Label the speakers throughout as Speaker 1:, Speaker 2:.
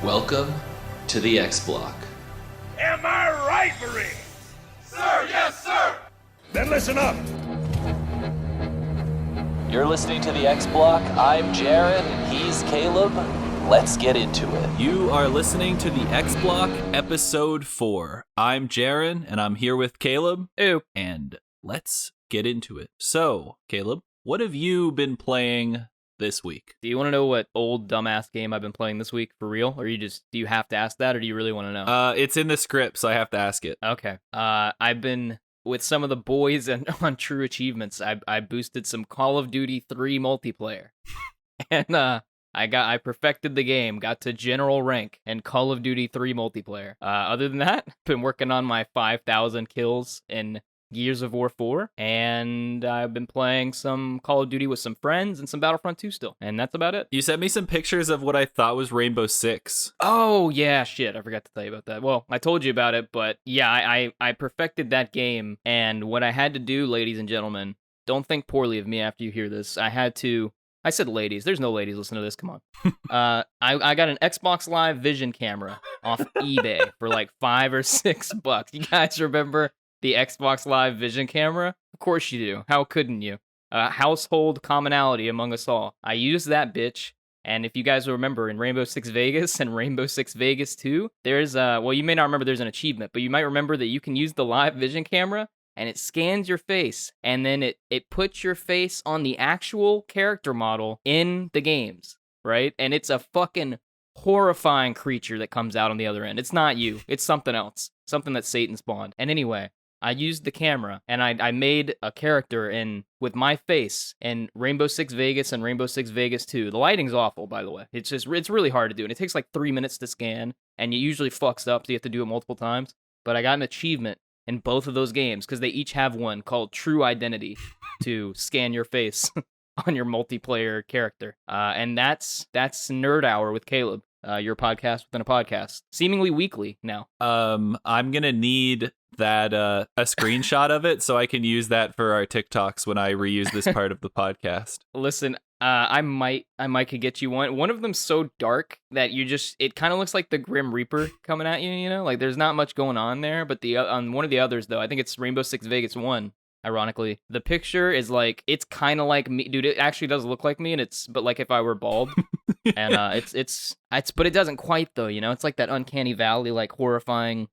Speaker 1: Welcome to the X Block.
Speaker 2: Am I right, Marine? Sir, yes, sir! Then listen up.
Speaker 1: You're listening to the X Block. I'm Jarren, he's Caleb. Let's get into it.
Speaker 3: You are listening to the X Block, episode 4. I'm Jarren, and I'm here with Caleb.
Speaker 4: Ew.
Speaker 3: And let's get into it. So, Caleb, what have you been playing this week?
Speaker 4: Do you want to know what old dumbass game I've been playing this week for real? Or do you have to ask that, or do you really want to know?
Speaker 3: It's in the script, so I have to ask it.
Speaker 4: Okay. I've been with some of the boys and on True Achievements. I boosted some Call of Duty 3 multiplayer. And I perfected the game, got to general rank in Call of Duty 3 multiplayer. Other than that, been working on my 5,000 kills in Gears of War 4, and I've been playing some Call of Duty with some friends and some Battlefront 2 still, and that's about it.
Speaker 3: You sent me some pictures of what I thought was Rainbow Six.
Speaker 4: Oh, yeah, shit, I forgot to tell you about that. Well, I told you about it, but yeah, I perfected that game, and what I had to do, ladies and gentlemen, don't think poorly of me after you hear this, I said ladies, there's no ladies listening to this, come on. I got an Xbox Live Vision camera off eBay for like $5 or $6. You guys remember the Xbox Live Vision camera? Of course you do. How couldn't you? Household commonality among us all. I used that bitch, and if you guys will remember, in Rainbow Six Vegas and Rainbow Six Vegas 2, there's well, you may not remember there's an achievement, but you might remember that you can use the Live Vision camera, and it scans your face, and then it puts your face on the actual character model in the games, right? And it's a fucking horrifying creature that comes out on the other end. It's not you. It's something else. Something that Satan spawned. And anyway, I used the camera, and I made a character with my face in Rainbow Six Vegas and Rainbow Six Vegas 2. The lighting's awful, by the way. It's really hard to do, and it takes like 3 minutes to scan, and it usually fucks up, so you have to do it multiple times. But I got an achievement in both of those games, because they each have one called True Identity to scan your face on your multiplayer character. And that's Nerd Hour with Caleb, your podcast within a podcast, seemingly weekly now.
Speaker 3: I'm gonna need that a screenshot of it so I can use that for our TikToks when I reuse this part of the podcast.
Speaker 4: Listen, I might could get you one. One of them's so dark that it kind of looks like the Grim Reaper coming at you, you know? Like there's not much going on there, but on one of the others though, I think it's Rainbow Six Vegas 1. Ironically, the picture is like, it's kind of like me, dude. It actually does look like me, but like if I were bald, and but it doesn't quite though, you know. It's like that uncanny valley, like horrifying.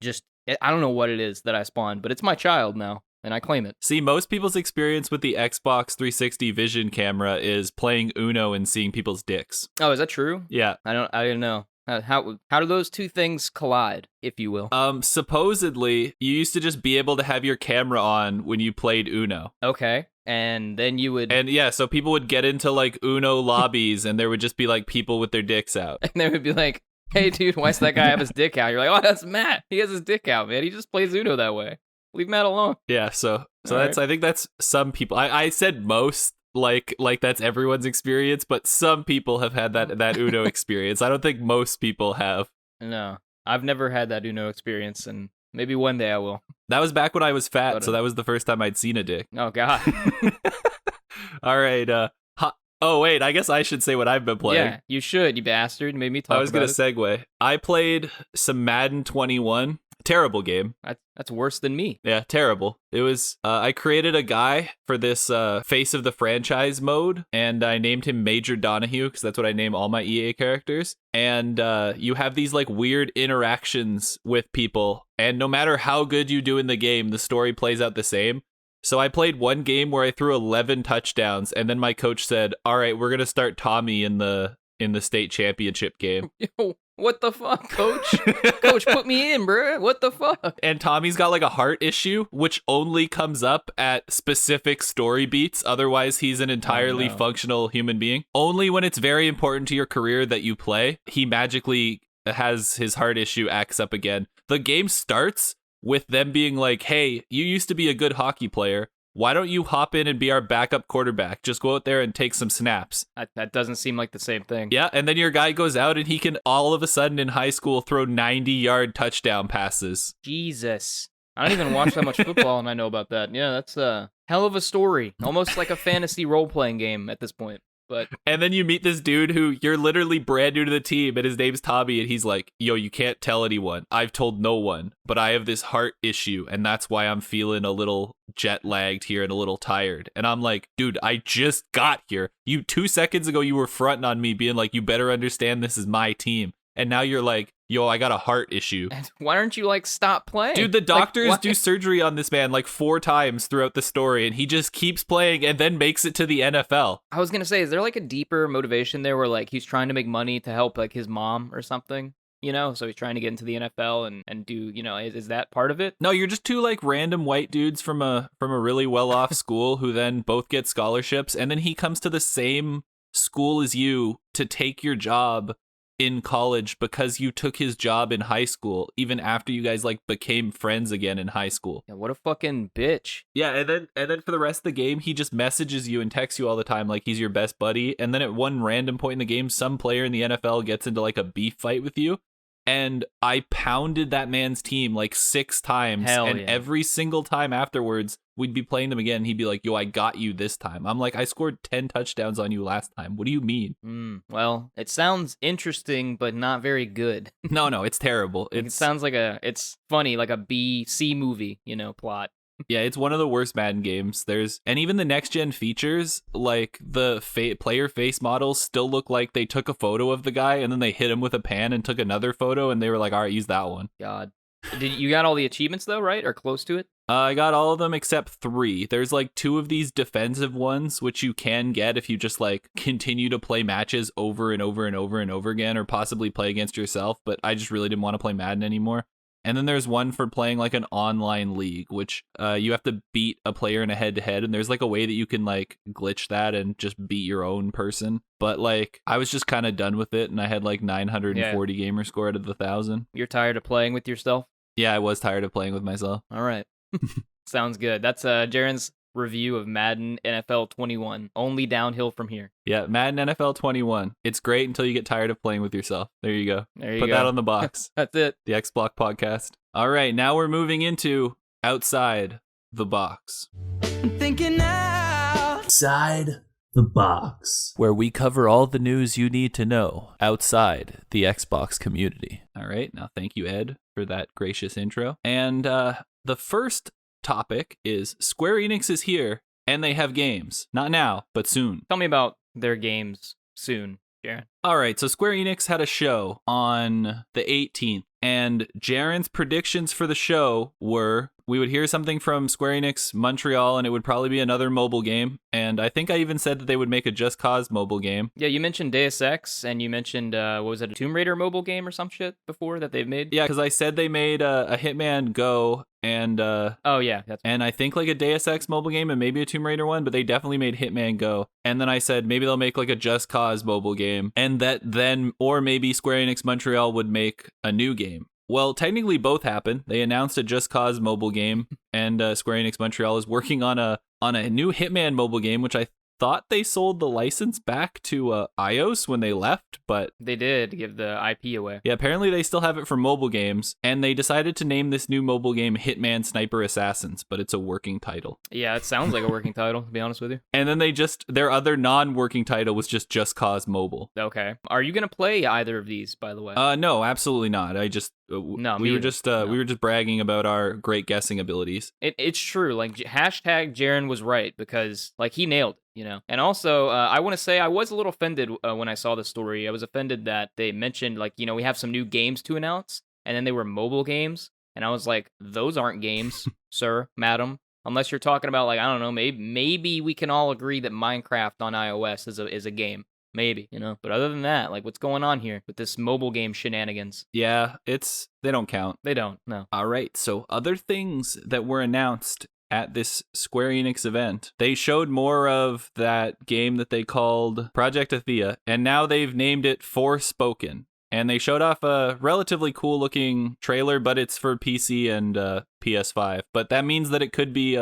Speaker 4: I don't know what it is that I spawned, but it's my child now, and I claim it.
Speaker 3: See, most people's experience with the Xbox 360 Vision camera is playing Uno and seeing people's dicks.
Speaker 4: Oh, is that true?
Speaker 3: Yeah,
Speaker 4: I didn't know. How do those two things collide, if you will?
Speaker 3: Supposedly, you used to just be able to have your camera on when you played Uno.
Speaker 4: Okay, and then you would...
Speaker 3: And yeah, so people would get into, like, Uno lobbies, and there would just be, like, people with their dicks out.
Speaker 4: And they would be like, hey, dude, why does that guy have his dick out? You're like, oh, that's Matt. He has his dick out, man. He just plays Uno that way. Leave Matt alone.
Speaker 3: Yeah, so
Speaker 4: right.
Speaker 3: I think that's some people. I said most, like that's everyone's experience, but some people have had that Uno experience. I don't think most people have.
Speaker 4: No, I've never had that Uno experience, and maybe one day I will.
Speaker 3: That was back when I was fat, so that was the first time I'd seen a dick.
Speaker 4: Oh, God.
Speaker 3: All right, oh, wait, I guess I should say what I've been playing.
Speaker 4: Yeah, you should, you bastard. You made me talk about it.
Speaker 3: I was going to segue. I played some Madden 21. Terrible game.
Speaker 4: That's worse than me.
Speaker 3: Yeah, terrible. It was, I created a guy for this face of the franchise mode, and I named him Major Donahue, because that's what I name all my EA characters. And you have these like weird interactions with people, and no matter how good you do in the game, the story plays out the same. So I played one game where I threw 11 touchdowns, and then my coach said, all right, we're going to start Tommy in the state championship game.
Speaker 4: Yo, what the fuck, coach? Coach, put me in, bro. What the fuck?
Speaker 3: And Tommy's got like a heart issue, which only comes up at specific story beats. Otherwise, he's an entirely functional human being. Only when it's very important to your career that you play, he magically has his heart issue acts up again. The game starts with them being like, hey, you used to be a good hockey player. Why don't you hop in and be our backup quarterback? Just go out there and take some snaps.
Speaker 4: That doesn't seem like the same thing.
Speaker 3: Yeah, and then your guy goes out and he can all of a sudden in high school throw 90-yard touchdown passes.
Speaker 4: Jesus. I don't even watch that much football and I know about that. Yeah, that's a hell of a story. Almost like a fantasy role-playing game at this point. But
Speaker 3: And then you meet this dude who you're literally brand new to the team, and his name's Tommy, and he's like, yo, you can't tell anyone. I've told no one, but I have this heart issue, and that's why I'm feeling a little jet lagged here and a little tired. And I'm like, dude, I just got here. 2 seconds ago, you were fronting on me, being like, you better understand this is my team. And now you're like, yo, I got a heart issue.
Speaker 4: why don't you like stop playing?
Speaker 3: Dude, the doctors
Speaker 4: Like,
Speaker 3: do surgery on this man like 4 times throughout the story, and he just keeps playing and then makes it to the NFL.
Speaker 4: I was gonna say, is there like a deeper motivation there where like he's trying to make money to help like his mom or something? You know, so he's trying to get into the NFL and do, you know, is that part of it?
Speaker 3: No, you're just 2 like random white dudes from a really well-off school who then both get scholarships, and then he comes to the same school as you to take your job in college because you took his job in high school, even after you guys like became friends again in high school.
Speaker 4: Yeah, what a fucking bitch.
Speaker 3: Yeah, and then for the rest of the game, he just messages you and texts you all the time like he's your best buddy. And then at one random point in the game, some player in the NFL gets into like a beef fight with you. And I pounded that man's team like 6 times.
Speaker 4: Hell
Speaker 3: and
Speaker 4: yeah.
Speaker 3: every single time afterwards, we'd be playing them again. He'd be like, yo, I got you this time. I'm like, I scored 10 touchdowns on you last time. What do you mean?
Speaker 4: Well, it sounds interesting, but not very good.
Speaker 3: No, it's terrible.
Speaker 4: It sounds like it's funny, like a B-C movie, you know, plot.
Speaker 3: Yeah, it's one of the worst Madden games. And even the next gen features, like the player face models still look like they took a photo of the guy and then they hit him with a pan and took another photo and they were like, all right, use that one.
Speaker 4: God. You got all the achievements though, right? Or close to it?
Speaker 3: I got all of them except 3. There's like 2 of these defensive ones, which you can get if you just like continue to play matches over and over and over and over again, or possibly play against yourself. But I just really didn't want to play Madden anymore. And then there's one for playing like an online league, which you have to beat a player in a head-to-head. And there's like a way that you can like glitch that and just beat your own person. But like I was just kind of done with it, and I had like 940 gamer score out of the 1,000.
Speaker 4: You're tired of playing with yourself?
Speaker 3: Yeah, I was tired of playing with myself.
Speaker 4: All right. Sounds good. That's Jarren's review of Madden NFL 21. Only downhill from here.
Speaker 3: Yeah, Madden NFL 21. It's great until you get tired of playing with yourself. There you go. Put that on the box.
Speaker 4: That's it.
Speaker 3: The X Block podcast. All right, now we're moving into Outside the Box.
Speaker 5: Thinking outside the box,
Speaker 3: where we cover all the news you need to know outside the Xbox community. All right, now thank you, Ed, for that gracious intro. And the first topic is Square Enix is here, and they have games. Not now, but soon.
Speaker 4: Tell me about their games soon, Jarren.
Speaker 3: All right, so Square Enix had a show on the 18th, and Jarren's predictions for the show were we would hear something from Square Enix Montreal, and it would probably be another mobile game. And I think I even said that they would make a Just Cause mobile game.
Speaker 4: Yeah, you mentioned Deus Ex, and you mentioned, what was it, a Tomb Raider mobile game or some shit before that they've made?
Speaker 3: Yeah, because I said they made a Hitman Go, and
Speaker 4: oh yeah,
Speaker 3: and I think like a Deus Ex mobile game and maybe a Tomb Raider one, but they definitely made Hitman Go. And then I said maybe they'll make like a Just Cause mobile game, and that then, or maybe Square Enix Montreal would make a new game. Well, technically both happened. They announced a Just Cause mobile game, and Square Enix Montreal is working on a new Hitman mobile game, which I thought they sold the license back to iOS when they left, but
Speaker 4: they did give the IP away.
Speaker 3: Yeah, apparently they still have it for mobile games, and they decided to name this new mobile game Hitman Sniper Assassins, but it's a working title.
Speaker 4: Yeah, it sounds like a working title, to be honest with you.
Speaker 3: And then their other non-working title was Just Cause Mobile.
Speaker 4: Okay. Are you going to play either of these, by the way?
Speaker 3: No, absolutely not. I just
Speaker 4: no,
Speaker 3: we were just bragging about our great guessing abilities.
Speaker 4: It's true. Like hashtag Jarren was right, because like he nailed it. You know, and also I want to say I was a little offended when I saw the story. I was offended that they mentioned like, you know, we have some new games to announce, and then they were mobile games, and I was like, those aren't games, sir, madam. Unless you're talking about like, I don't know, maybe we can all agree that Minecraft on iOS is a game, maybe, you know. But other than that, like, what's going on here with this mobile game shenanigans?
Speaker 3: Yeah, they don't count.
Speaker 4: They don't. No.
Speaker 3: All right, so other things that were announced at this Square Enix event. They showed more of that game that they called Project Athea, and now they've named it Forspoken. And they showed off a relatively cool looking trailer, but it's for PC and PS5. But that means that it could be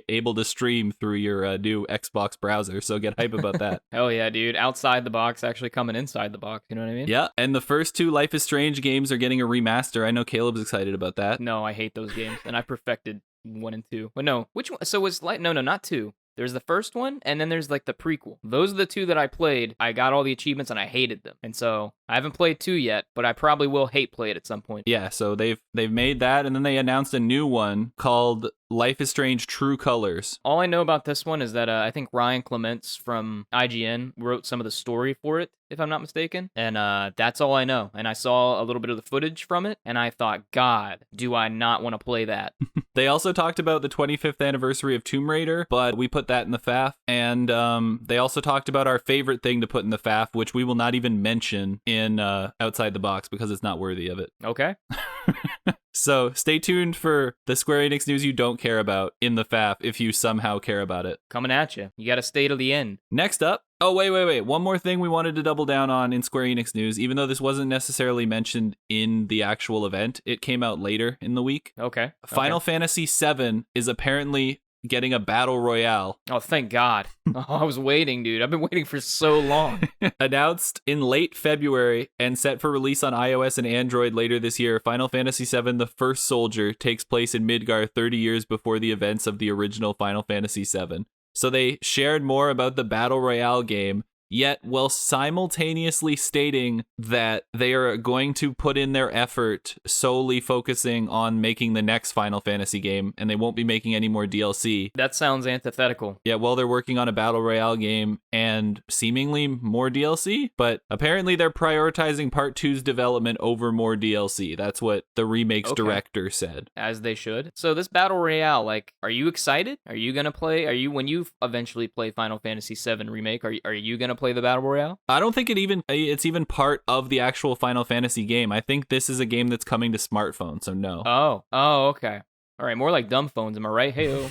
Speaker 3: able to stream through your new Xbox browser, so get hype about that.
Speaker 4: Hell yeah, dude. Outside the box actually coming inside the box, you know what I mean?
Speaker 3: Yeah, and the first 2 Life is Strange games are getting a remaster. I know Caleb's excited about that.
Speaker 4: No, I hate those games, and I perfected 1 and 2. But no, which one? So was like no, not 2. There's the first one, and then there's like the prequel. Those are the two that I played. I got all the achievements, and I hated them. And so I haven't played 2 yet, but I probably will hate play it at some point.
Speaker 3: Yeah, so they've made that, and then they announced a new one called Life is Strange True Colors.
Speaker 4: All I know about this one is that I think Ryan Clements from IGN wrote some of the story for it, if I'm not mistaken. And that's all I know. And I saw a little bit of the footage from it, and I thought, God, do I not want to play that.
Speaker 3: They also talked about the 25th anniversary of Tomb Raider, but we put that in the FAF. And they also talked about our favorite thing to put in the FAF, which we will not even mention in Outside the Box because it's not worthy of it.
Speaker 4: Okay.
Speaker 3: So stay tuned for the Square Enix news you don't care about in the FAF if you somehow care about it.
Speaker 4: Coming at you. You got to stay to the end.
Speaker 3: Next up. Oh, wait. One more thing we wanted to double down on in Square Enix news, even though this wasn't necessarily mentioned in the actual event. It came out later in the week.
Speaker 4: Okay.
Speaker 3: Final Fantasy VII is apparently getting a battle royale.
Speaker 4: Oh, thank God. Oh, I was waiting, dude. I've been waiting for so long.
Speaker 3: Announced in late February and set for release on iOS and Android later this year, Final Fantasy VII The First Soldier takes place in Midgar 30 years before the events of the original Final Fantasy VII. So they shared more about the battle royale game, yet while simultaneously stating that they are going to put in their effort solely focusing on making the next Final Fantasy game, and they won't be making any more DLC.
Speaker 4: That sounds antithetical.
Speaker 3: Yeah, well, they're working on a battle royale game and seemingly more DLC, but apparently they're prioritizing Part 2's development over more DLC. That's what the remake's director said.
Speaker 4: As they should. So this battle royale, like, are you excited? Are you gonna play? When you eventually play Final Fantasy VII Remake, are you gonna play the battle royale?
Speaker 3: I don't think it's even part of the actual Final Fantasy game. I think this is a game that's coming to smartphones, so no.
Speaker 4: Oh, okay. All right, more like dumb phones, am I right? Hey-o.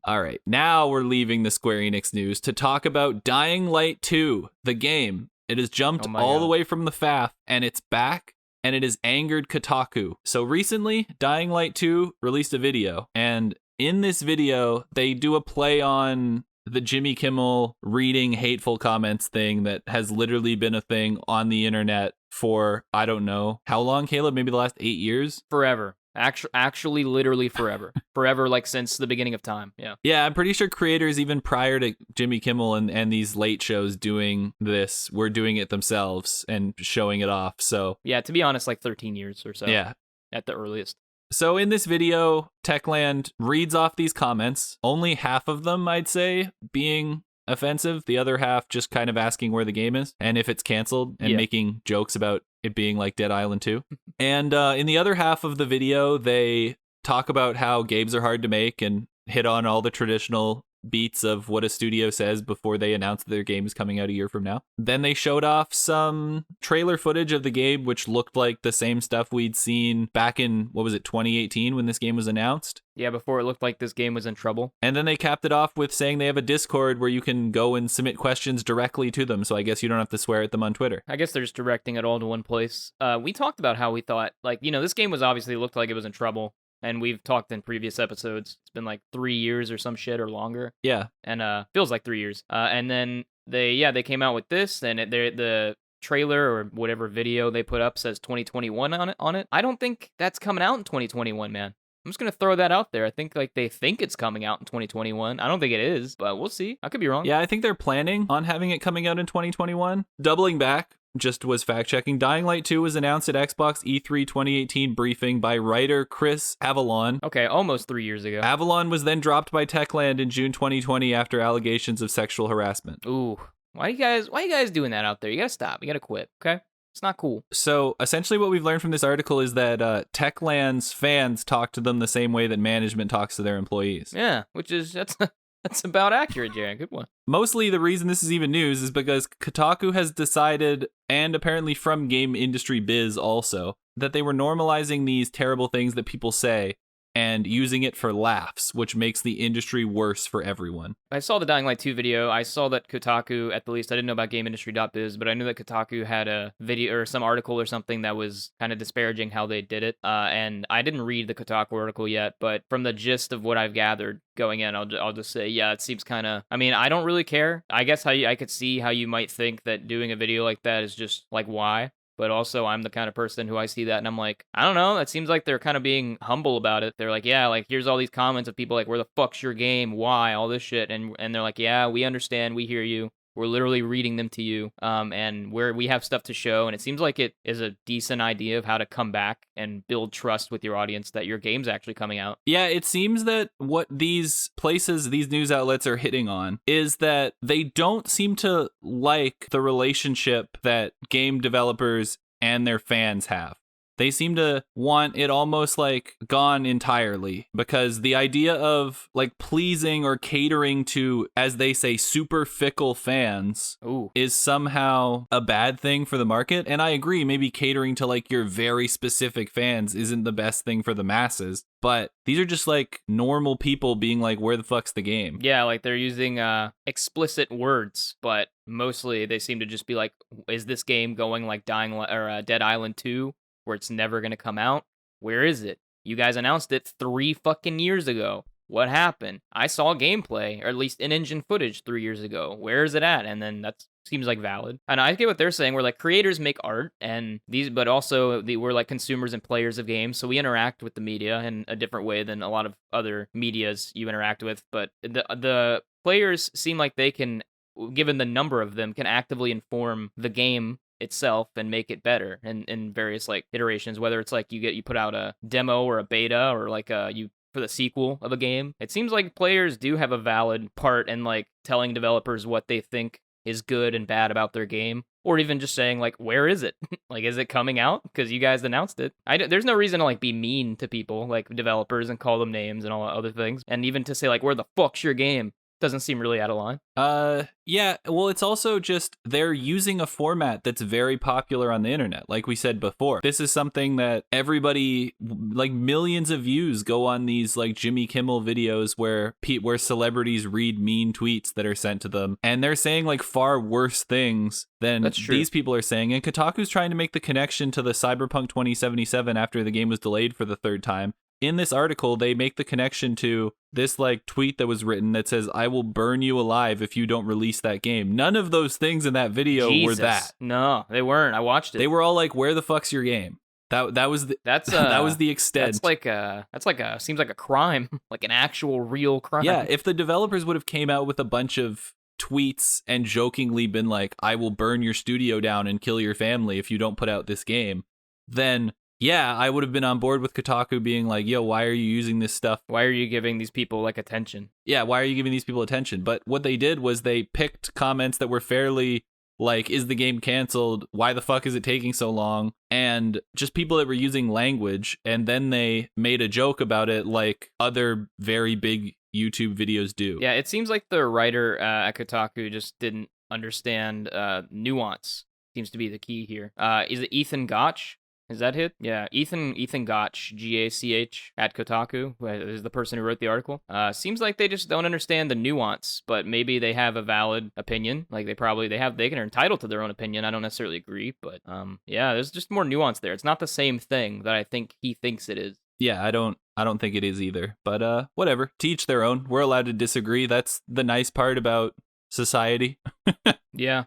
Speaker 3: All right, now we're leaving the Square Enix news to talk about Dying Light 2, the game. It has jumped all the way from the FAF, and it's back, and it has angered Kotaku. So recently, Dying Light 2 released a video, and in this video, they do a play on the Jimmy Kimmel reading hateful comments thing that has literally been a thing on the internet for, I don't know, how long, Caleb? Maybe the last 8 years?
Speaker 4: Forever. Actually, literally forever. Forever, like since the beginning of time. Yeah.
Speaker 3: Yeah, I'm pretty sure creators, even prior to Jimmy Kimmel and these late shows doing this, were doing it themselves and showing it off. So
Speaker 4: yeah, to be honest, like 13 years or so.
Speaker 3: Yeah.
Speaker 4: At the earliest.
Speaker 3: So in this video, Techland reads off these comments, only half of them, I'd say, being offensive, the other half just kind of asking where the game is and if it's canceled and making jokes about it being like Dead Island 2. And in the other half of the video, they talk about how games are hard to make and hit on all the traditional beats of what a studio says before they announce their game is coming out a year from now. Then they showed off some trailer footage of the game, which looked like the same stuff we'd seen back in, 2018 when this game was announced?
Speaker 4: Yeah, before it looked like this game was in trouble.
Speaker 3: And then they capped it off with saying they have a Discord where you can go and submit questions directly to them, so I guess you don't have to swear at them on Twitter.
Speaker 4: I guess they're just directing it all to one place. We talked about how we thought, this game was obviously looked like it was in trouble. And we've talked in previous episodes. It's been like 3 years or some shit or longer.
Speaker 3: Yeah.
Speaker 4: And feels like 3 years. And then they came out with this, and the trailer or whatever video they put up says 2021 on it. I don't think that's coming out in 2021, man. I'm just gonna throw that out there. I think they think it's coming out in 2021. I don't think it is, but we'll see. I could be wrong.
Speaker 3: Yeah, I think they're planning on having it coming out in 2021. Doubling back, just was fact-checking. Dying Light 2 was announced at Xbox E3 2018 briefing by writer Chris Avellone.
Speaker 4: Okay, almost 3 years ago.
Speaker 3: Avellone was then dropped by Techland in June 2020 after allegations of sexual harassment.
Speaker 4: Ooh, why you guys doing that out there? You gotta stop. You gotta quit. Okay. It's not cool.
Speaker 3: So essentially what we've learned from this article is that Techland's fans talk to them the same way that management talks to their employees.
Speaker 4: Yeah, that's about accurate, Jarren. Good one.
Speaker 3: Mostly the reason this is even news is because Kotaku has decided, and apparently from Game Industry Biz also, that they were normalizing these terrible things that people say and using it for laughs, which makes the industry worse for everyone.
Speaker 4: I saw the Dying Light 2 video. I saw that Kotaku, at the least, I didn't know about GameIndustry.biz, but I knew that Kotaku had a video or some article or something that was kind of disparaging how they did it. And I didn't read the Kotaku article yet, but from the gist of what I've gathered going in, I'll just say, yeah, it seems kind of, I don't really care. I guess I could see how you might think that doing a video like that is just like, why? But also, I'm the kind of person who I see that and I'm like, I don't know. It seems like they're kind of being humble about it. They're like, yeah, like here's all these comments of people like, where the fuck's your game? Why? All this shit. And they're like, yeah, we understand. We hear you. We're literally reading them to you, and we have stuff to show, and it seems like it is a decent idea of how to come back and build trust with your audience that your game's actually coming out.
Speaker 3: Yeah, it seems that what these places, these news outlets are hitting on is that they don't seem to like the relationship that game developers and their fans have. They seem to want it almost like gone entirely, because the idea of like pleasing or catering to, as they say, super fickle fans is somehow a bad thing for the market. And I agree, maybe catering to like your very specific fans isn't the best thing for the masses. But these are just like normal people being like, where the fuck's the game?
Speaker 4: Yeah, like they're using explicit words, but mostly they seem to just be like, is this game going like Dead Island 2? Where it's never going to come out? Where is it? You guys announced it 3 fucking years ago. What happened? I saw gameplay, or at least in-engine footage 3 years ago. Where is it at? And then that seems like valid. And I get what they're saying. We're like, creators make art, and but also we're like consumers and players of games, so we interact with the media in a different way than a lot of other medias you interact with. But the players seem like they can, given the number of them, can actively inform the game itself and make it better in various like iterations, whether it's like you put out a demo or a beta or like for the sequel of a game. It seems like players do have a valid part in like telling developers what they think is good and bad about their game, or even just saying like, where is it? Like, is it coming out? Because you guys announced it. There's no reason to like be mean to people like developers and call them names and all other things, and even to say like, where the fuck's your game? Doesn't seem really out of line.
Speaker 3: Yeah, well, it's also just they're using a format that's very popular on the internet. Like we said before, this is something that everybody, like millions of views go on these like Jimmy Kimmel videos where celebrities read mean tweets that are sent to them, and they're saying like far worse things than these people are saying. And Kotaku's trying to make the connection to the Cyberpunk 2077 after the game was delayed for the 3rd time. In this article, they make the connection to this like tweet that was written that says, "I will burn you alive if you don't release that game." None of those things in that video were that.
Speaker 4: No, they weren't. I watched it.
Speaker 3: They were all like, "Where the fuck's your game?" That was the that was the extent.
Speaker 4: Seems like a crime, like an actual real crime.
Speaker 3: Yeah, if the developers would have came out with a bunch of tweets and jokingly been like, "I will burn your studio down and kill your family if you don't put out this game," then yeah, I would have been on board with Kotaku being like, yo, why are you using this stuff?
Speaker 4: Why are you giving these people like attention?
Speaker 3: Yeah, why are you giving these people attention? But what they did was they picked comments that were fairly like, is the game canceled? Why the fuck is it taking so long? And just people that were using language, and then they made a joke about it like other very big YouTube videos do.
Speaker 4: Yeah, it seems like the writer at Kotaku just didn't understand nuance. Seems to be the key here. Is it Ethan Gotch? Is that it? Yeah, Ethan Gotch, Gach, at Kotaku, is the person who wrote the article. Seems like they just don't understand the nuance, but maybe they have a valid opinion. Like they can entitled to their own opinion. I don't necessarily agree, but yeah, there's just more nuance there. It's not the same thing that I think he thinks it is.
Speaker 3: Yeah, I don't think it is either. But whatever, to each their own. We're allowed to disagree. That's the nice part about society.
Speaker 4: Yeah.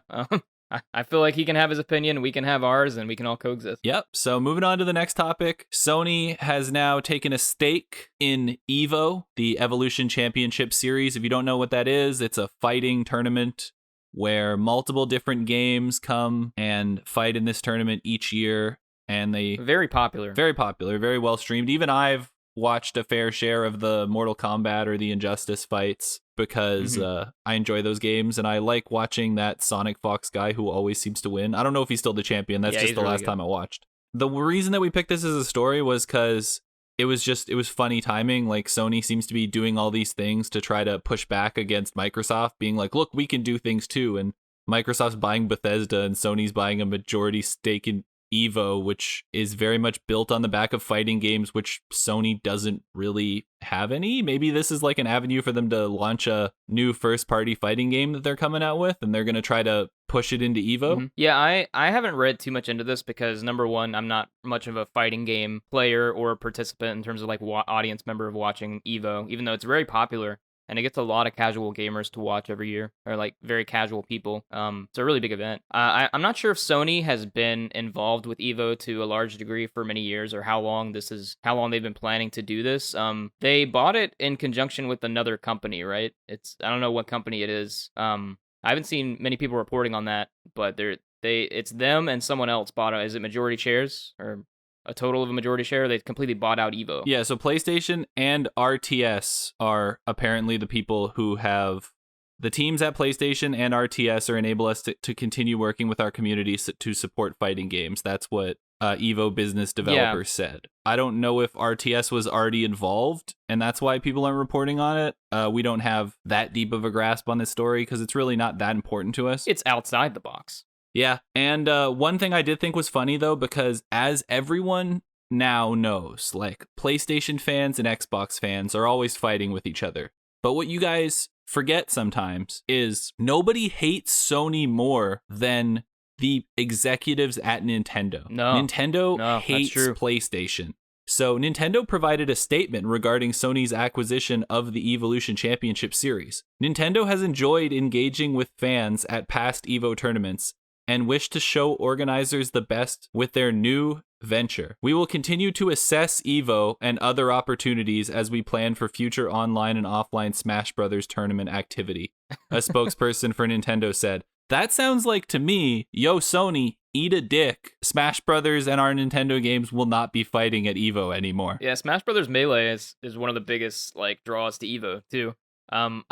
Speaker 4: I feel like he can have his opinion, we can have ours, and we can all coexist.
Speaker 3: Yep. So moving on to the next topic, Sony has now taken a stake in EVO, the Evolution Championship Series. If you don't know what that is, it's a fighting tournament where multiple different games come and fight in this tournament each year. And they
Speaker 4: very popular,
Speaker 3: very well streamed. Even I've watched a fair share of the Mortal Kombat or the Injustice fights because I enjoy those games, and I like watching that Sonic Fox guy who always seems to win. I don't know if he's still the champion. That's just the last time I watched. The reason that we picked this as a story was because it was funny timing. Like Sony seems to be doing all these things to try to push back against Microsoft, being like, look, we can do things too. And Microsoft's buying Bethesda and Sony's buying a majority stake in EVO, which is very much built on the back of fighting games, which Sony doesn't really have any. Maybe this is like an avenue for them to launch a new first-party fighting game that they're coming out with, and they're going to try to push it into EVO.
Speaker 4: Mm-hmm. Yeah, I haven't read too much into this because, number one, I'm not much of a fighting game player or participant in terms of like audience member of watching EVO, even though it's very popular. and it gets a lot of casual gamers to watch every year, or like very casual people. It's a really big event. I'm not sure if Sony has been involved with Evo to a large degree for many years, or how long they've been planning to do this. They bought it in conjunction with another company, right? I don't know what company it is. I haven't seen many people reporting on that, but it's them and someone else bought it. Is it majority shares or a total of a majority share? They completely bought out Evo.
Speaker 3: Yeah, so PlayStation and RTS are apparently the people who have the teams at PlayStation and RTS are enable us to continue working with our community to support fighting games. That's what Evo business developers said. I don't know if RTS was already involved, and that's why people aren't reporting on it. We don't have that deep of a grasp on this story because it's really not that important to us.
Speaker 4: It's outside the box.
Speaker 3: Yeah, and one thing I did think was funny, though, because as everyone now knows, like, PlayStation fans and Xbox fans are always fighting with each other. But what you guys forget sometimes is nobody hates Sony more than the executives at Nintendo. Nintendo hates PlayStation. So Nintendo provided a statement regarding Sony's acquisition of the Evolution Championship Series. Nintendo has enjoyed engaging with fans at past Evo tournaments and wish to show organizers the best with their new venture. We will continue to assess Evo and other opportunities as we plan for future online and offline Smash Brothers tournament activity, a spokesperson for Nintendo said. That sounds like, to me, yo, Sony, eat a dick. Smash Brothers and our Nintendo games will not be fighting at Evo anymore.
Speaker 4: Yeah, Smash Brothers Melee is one of the biggest draws to Evo too. From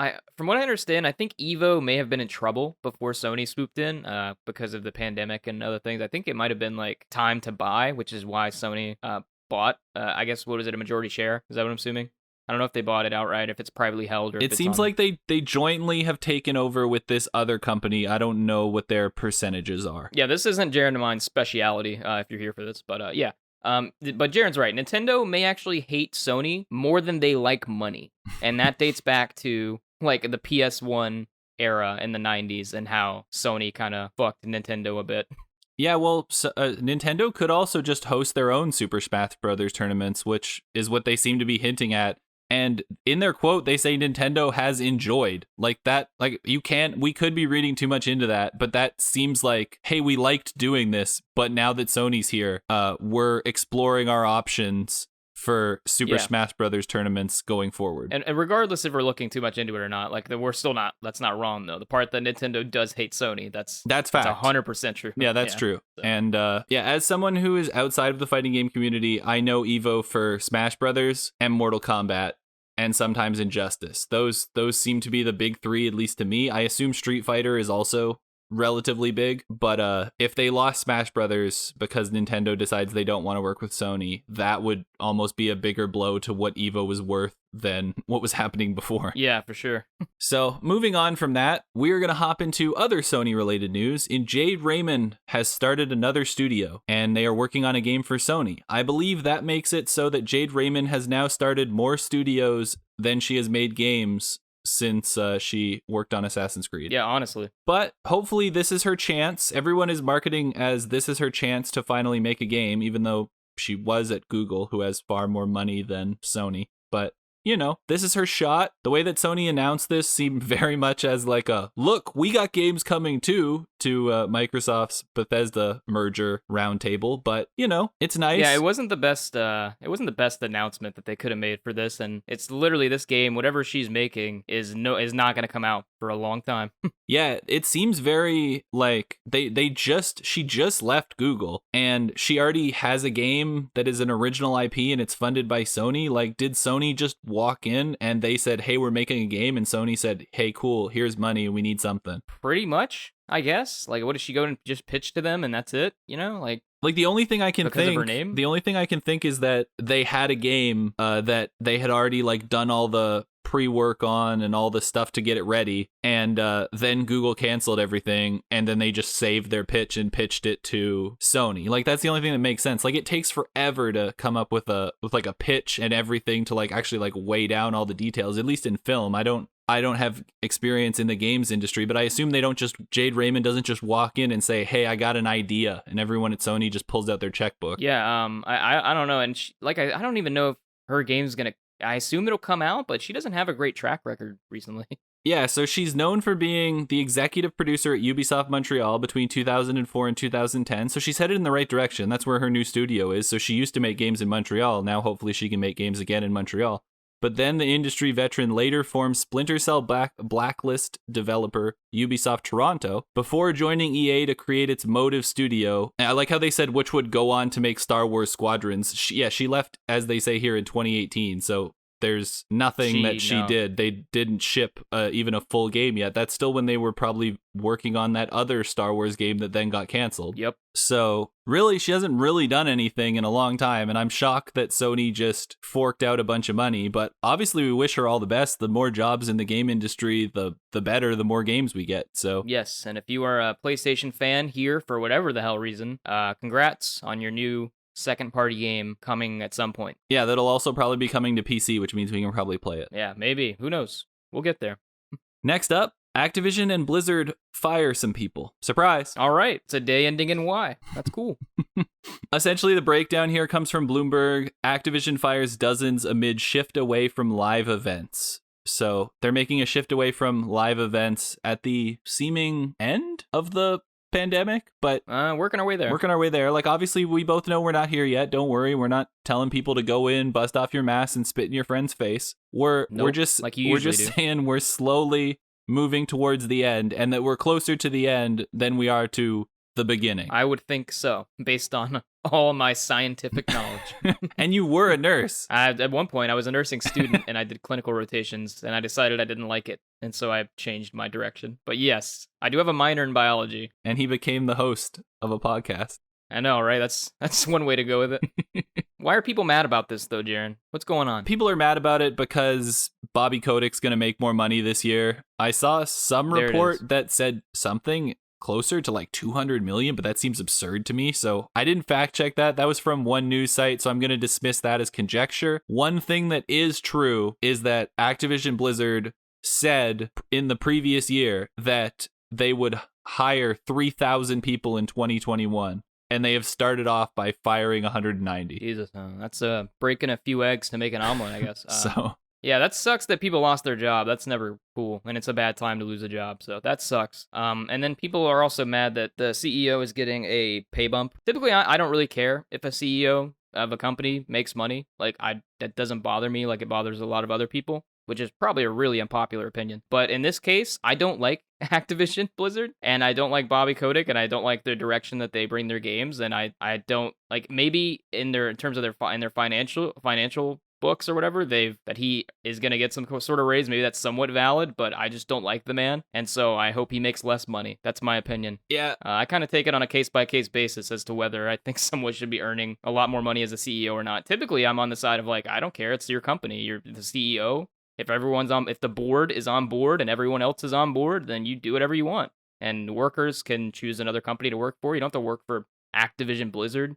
Speaker 4: what I understand, I think Evo may have been in trouble before Sony swooped in, because of the pandemic and other things. I think it might have been time to buy, which is why Sony bought. I guess, what is it, a majority share? Is that what I'm assuming? I don't know if they bought it outright, if it's privately held, or if
Speaker 3: it seems like they jointly have taken over with this other company. I don't know what their percentages are.
Speaker 4: Yeah, this isn't Jarren and mine's speciality, if you're here for this, but yeah. But Jarren's right. Nintendo may actually hate Sony more than they like money. And that dates back to the PS1 era in the 90s and how Sony kind of fucked Nintendo a bit.
Speaker 3: Yeah, well, Nintendo could also just host their own Super Smash Brothers tournaments, which is what they seem to be hinting at. And in their quote, they say Nintendo has enjoyed we could be reading too much into that, but that seems like, hey, we liked doing this, but now that Sony's here, we're exploring our options for Super Smash Brothers tournaments going forward.
Speaker 4: And regardless if we're looking too much into it or not, we're still not, that's not wrong though. The part that Nintendo does hate Sony, that's fact. That's 100% true.
Speaker 3: Yeah, that's true. So. And as someone who is outside of the fighting game community, I know Evo for Smash Brothers and Mortal Kombat, and sometimes Injustice. Those seem to be the big three, at least to me. I assume Street Fighter is also relatively big, but if they lost Smash Brothers because Nintendo decides they don't want to work with Sony, that would almost be a bigger blow to what Evo was worth than what was happening before.
Speaker 4: Yeah, for sure.
Speaker 3: So moving on from that, we're going to hop into other Sony related news. Jade Raymond has started another studio and they are working on a game for Sony. I believe that makes it so that Jade Raymond has now started more studios than she has made games since she worked on Assassin's Creed.
Speaker 4: Yeah, honestly.
Speaker 3: But hopefully this is her chance. Everyone is marketing as this is her chance to finally make a game, even though she was at Google, who has far more money than Sony. But this is her shot. The way that Sony announced this seemed very much as look, we got games coming too, to Microsoft's Bethesda merger roundtable. But, it's nice.
Speaker 4: Yeah, it wasn't the best announcement that they could have made for this. And it's literally this game, whatever she's making, is not going to come out for a long time.
Speaker 3: Yeah, it seems very she just left Google and she already has a game that is an original IP and it's funded by Sony. Did Sony just walk in and they said, hey, we're making a game, and Sony said, hey, cool, here's money, we need something?
Speaker 4: Pretty much, I guess. What does she go and just pitch to them and that's it?
Speaker 3: The only thing I can think,
Speaker 4: of her name?
Speaker 3: The only thing I can think is that they had a game that they had already done all the pre-work on and all the stuff to get it ready, and then Google canceled everything, and then they just saved their pitch and pitched it to Sony. That's the only thing that makes sense. It takes forever to come up with a pitch and everything to actually weigh down all the details. At least in film, I don't have experience in the games industry, but I assume Jade Raymond doesn't just walk in and say, hey, I got an idea, and everyone at Sony just pulls out their checkbook.
Speaker 4: Yeah, I don't know, and I don't even know if her game's gonna I assume it'll come out, but she doesn't have a great track record recently.
Speaker 3: Yeah, so she's known for being the executive producer at Ubisoft Montreal between 2004 and 2010. So she's headed in the right direction. That's where her new studio is. So she used to make games in Montreal. Now hopefully she can make games again in Montreal. But then the industry veteran later formed Splinter Cell Blacklist developer Ubisoft Toronto before joining EA to create its Motive studio. And I like how they said which would go on to make Star Wars Squadrons. She left, as they say here, in 2018. So there's nothing that she did. They didn't ship even a full game yet. That's still when they were probably working on that other Star Wars game that then got canceled.
Speaker 4: Yep.
Speaker 3: So really, she hasn't really done anything in a long time, and I'm shocked that Sony just forked out a bunch of money. But obviously, we wish her all the best. The more jobs in the game industry, the better, the more games we get. So
Speaker 4: yes, and if you are a PlayStation fan here for whatever the hell reason, congrats on your new second-party game coming at some point.
Speaker 3: Yeah, that'll also probably be coming to PC, which means we can probably play it.
Speaker 4: Yeah, maybe. Who knows? We'll get there.
Speaker 3: Next up, Activision and Blizzard fire some people. Surprise.
Speaker 4: All right. It's a day ending in Y. That's cool.
Speaker 3: Essentially, the breakdown here comes from Bloomberg. Activision fires dozens amid shift away from live events. So they're making a shift away from live events at the seeming end of the pandemic, but
Speaker 4: working our way there.
Speaker 3: Like, obviously, we both know we're not here yet. Don't worry. We're not telling people to go in, bust off your mask, and spit in your friend's face. We're just saying we're slowly moving towards the end, and that we're closer to the end than we are to the beginning.
Speaker 4: I would think so, based on all my scientific knowledge.
Speaker 3: And you were a nurse.
Speaker 4: At one point, I was a nursing student, and I did clinical rotations, and I decided I didn't like it, and so I changed my direction. But yes, I do have a minor in biology.
Speaker 3: And he became the host of a podcast.
Speaker 4: I know, right? That's one way to go with it. Why are people mad about this, though, Jarren? What's going on?
Speaker 3: People are mad about it because Bobby Kotick's going to make more money this year. I saw some report that said something closer to like 200 million, but that seems absurd to me. So I didn't fact check that. That was from one news site, so I'm going to dismiss that as conjecture. One thing that is true is that Activision Blizzard said in the previous year that they would hire 3,000 people in 2021. And they have started off by firing 190.
Speaker 4: Jesus, that's breaking a few eggs to make an omelet, I guess.
Speaker 3: So
Speaker 4: yeah, that sucks that people lost their job. That's never cool, and it's a bad time to lose a job. So that sucks. And then people are also mad that the CEO is getting a pay bump. Typically, I don't really care if a CEO of a company makes money. Like, that doesn't bother me like it bothers a lot of other people, which is probably a really unpopular opinion. But in this case, I don't like Activision Blizzard, and I don't like Bobby Kotick, and I don't like the direction that they bring their games, and I don't like, maybe in terms of their financial books or whatever, that he is going to get some sort of raise. Maybe that's somewhat valid, but I just don't like the man, and so I hope he makes less money. That's my opinion.
Speaker 3: Yeah.
Speaker 4: I kind of take it on a case-by-case basis as to whether I think someone should be earning a lot more money as a CEO or not. Typically, I'm on the side of like, I don't care. It's your company. You're the CEO. If the board is on board and everyone else is on board, then you do whatever you want. And workers can choose another company to work for. You don't have to work for Activision Blizzard.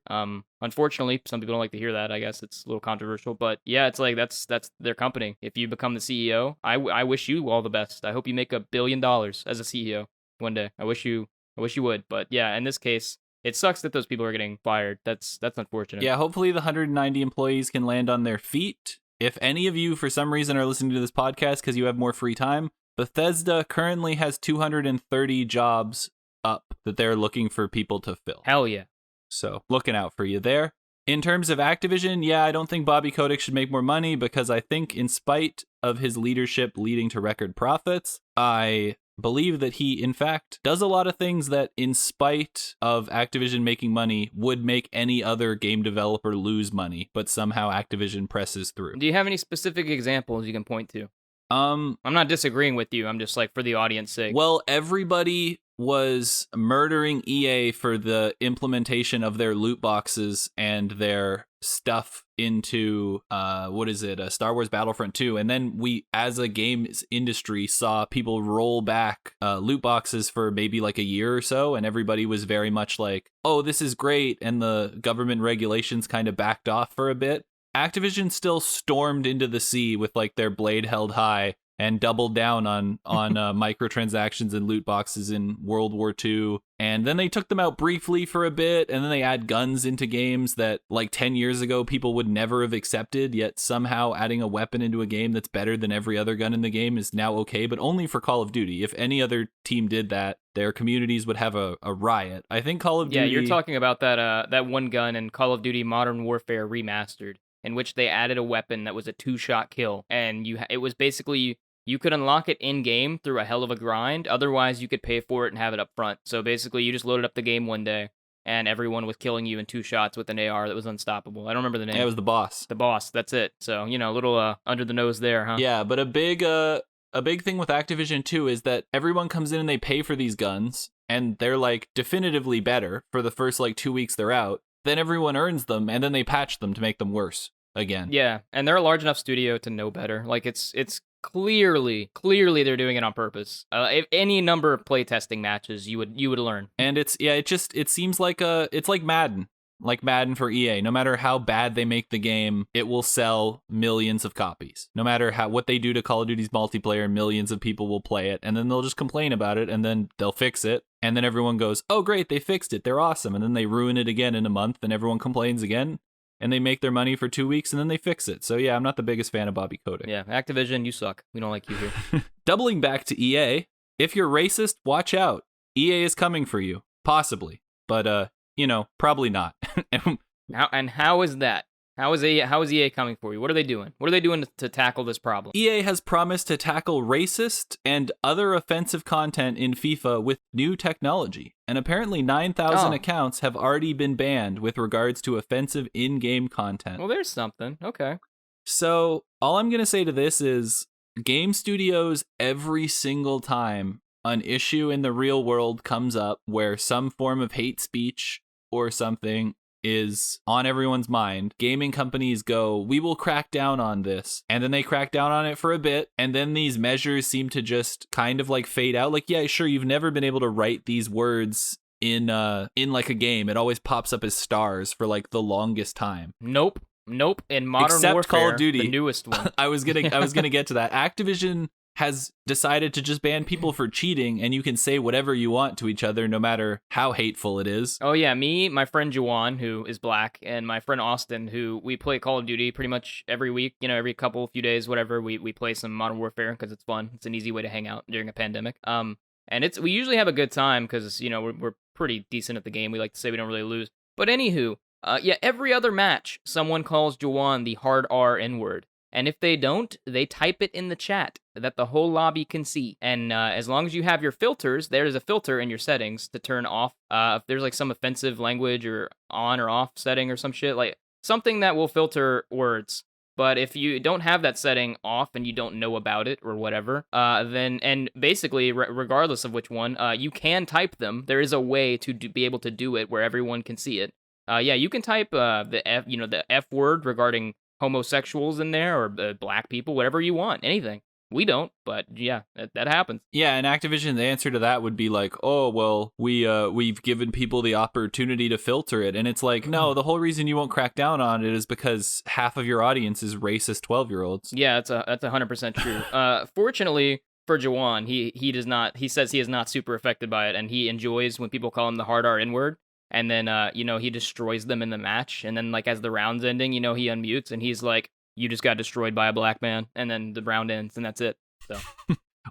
Speaker 4: Unfortunately, some people don't like to hear that. I guess it's a little controversial, but yeah, it's like that's their company. If you become the CEO, I wish you all the best. I hope you make $1 billion as a CEO one day. I wish you would. But yeah, in this case, it sucks that those people are getting fired. That's unfortunate.
Speaker 3: Yeah, hopefully the 190 employees can land on their feet. If any of you, for some reason, are listening to this podcast because you have more free time, Bethesda currently has 230 jobs up that they're looking for people to fill.
Speaker 4: Hell yeah.
Speaker 3: So, looking out for you there. In terms of Activision, yeah, I don't think Bobby Kotick should make more money because I think in spite of his leadership leading to record profits, I believe that he, in fact, does a lot of things that, in spite of Activision making money, would make any other game developer lose money, but somehow Activision presses through.
Speaker 4: Do you have any specific examples you can point to? I'm not disagreeing with you. I'm just like, for the audience's sake.
Speaker 3: Well, everybody was murdering EA for the implementation of their loot boxes and their stuff into Star Wars Battlefront 2, and then we as a games industry saw people roll back loot boxes for maybe like a year or so, and everybody was very much like, oh, this is great, and the government regulations kind of backed off for a bit. Activision still stormed into the sea with like their blade held high and doubled down on microtransactions and loot boxes in World War II. And then they took them out briefly for a bit, and then they add guns into games that like 10 years ago people would never have accepted, yet somehow adding a weapon into a game that's better than every other gun in the game is now okay, but only for Call of Duty. If any other team did that, their communities would have a riot. I think Call of Duty...
Speaker 4: Yeah, you're talking about that one gun in Call of Duty Modern Warfare Remastered, in which they added a weapon that was a 2-shot kill, and it was basically... You could unlock it in-game through a hell of a grind. Otherwise, you could pay for it and have it up front. So basically, you just loaded up the game one day, and everyone was killing you in 2 shots with an AR that was unstoppable. I don't remember the name.
Speaker 3: Yeah, it was the boss.
Speaker 4: The boss, that's it. So, a little under the nose there, huh?
Speaker 3: Yeah, but a big thing with Activision, too, is that everyone comes in and they pay for these guns, and they're, like, definitively better for the first, 2 weeks they're out. Then everyone earns them, and then they patch them to make them worse again.
Speaker 4: Yeah, and they're a large enough studio to know better. Like, it's clearly they're doing it on purpose. If any number of playtesting matches you would learn.
Speaker 3: And it seems like it's like Madden for EA. No matter how bad they make the game, it will sell millions of copies. No matter what they do to Call of Duty's multiplayer, millions of people will play it, and then they'll just complain about it, and then they'll fix it, and then everyone goes, "Oh great, they fixed it, they're awesome," and then they ruin it again in a month, and everyone complains again. And they make their money for 2 weeks, and then they fix it. So yeah, I'm not the biggest fan of Bobby Kotick.
Speaker 4: Yeah, Activision, you suck. We don't like you here.
Speaker 3: Doubling back to EA, if you're racist, watch out. EA is coming for you. Possibly. But, probably not.
Speaker 4: How is that? How is EA coming for you? What are they doing? What are they doing to tackle this problem?
Speaker 3: EA has promised to tackle racist and other offensive content in FIFA with new technology. And apparently 9,000 accounts have already been banned with regards to offensive in-game content.
Speaker 4: Well, there's something. Okay.
Speaker 3: So all I'm going to say to this is game studios, every single time an issue in the real world comes up where some form of hate speech or something is on everyone's mind, gaming companies go, "We will crack down on this." And then they crack down on it for a bit, and then these measures seem to just kind of fade out. Yeah, sure, you've never been able to write these words in a game. It always pops up as stars for the longest time.
Speaker 4: Nope. In Modern
Speaker 3: Except
Speaker 4: Warfare,
Speaker 3: Call of Duty,
Speaker 4: the newest one.
Speaker 3: I was gonna get to that. Activision has decided to just ban people for cheating, and you can say whatever you want to each other, no matter how hateful it is.
Speaker 4: Oh yeah, me, my friend Juwan, who is black, and my friend Austin, who we play Call of Duty pretty much every week, every few days, whatever, we play some Modern Warfare because it's fun. It's an easy way to hang out during a pandemic. And we usually have a good time because, we're pretty decent at the game. We like to say we don't really lose. But anywho, every other match, someone calls Juwan the hard R N-word. And if they don't, they type it in the chat that the whole lobby can see. And as long as you have your filters, there's a filter in your settings to turn off if there's some offensive language or on or off setting or some shit, something that will filter words. But if you don't have that setting off and you don't know about it or whatever, then, and basically, regardless of which one, you can type them. There is a way to be able to do it where everyone can see it. You can type the F word regarding homosexuals in there or black people, whatever you want, anything. We don't, but yeah, that happens.
Speaker 3: Yeah, and Activision's answer to that would be "Oh, well, we've given people the opportunity to filter it," and it's no, the whole reason you won't crack down on it is because half of your audience is racist 12-year-olds.
Speaker 4: Yeah, that's 100% true. Fortunately for Jawan, he does not. He says he is not super affected by it, and he enjoys when people call him the hard R N-word. And then, he destroys them in the match. And then, as the round's ending, he unmutes and he's like, "You just got destroyed by a black man." And then the round ends and that's it. So,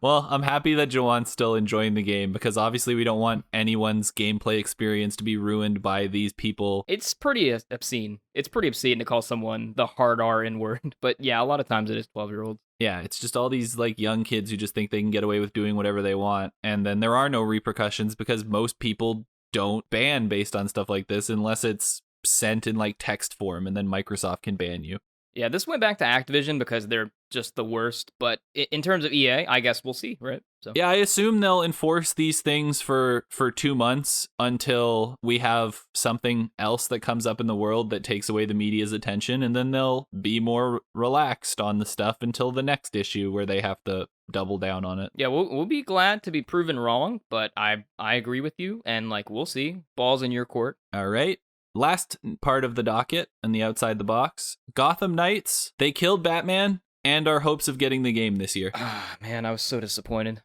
Speaker 3: well, I'm happy that Jawan's still enjoying the game because obviously we don't want anyone's gameplay experience to be ruined by these people.
Speaker 4: It's pretty obscene. It's pretty obscene to call someone the hard R N-word. But yeah, a lot of times it is 12-year-olds.
Speaker 3: Yeah, it's just all these young kids who just think they can get away with doing whatever they want. And then there are no repercussions because most people don't ban based on stuff like this unless it's sent in text form, and then Microsoft can ban you.
Speaker 4: Yeah, this went back to Activision because they're just the worst, but in terms of EA, I guess we'll see, right? So
Speaker 3: yeah, I assume they'll enforce these things for 2 months until we have something else that comes up in the world that takes away the media's attention, and then they'll be more relaxed on the stuff until the next issue where they have to double down on it.
Speaker 4: Yeah, we'll be glad to be proven wrong, but I agree with you, and we'll see. Ball's in your court.
Speaker 3: All right. Last part of the docket and the outside the box. Gotham Knights, they killed Batman, and our hopes of getting the game this year.
Speaker 4: Ah, man, I was so disappointed.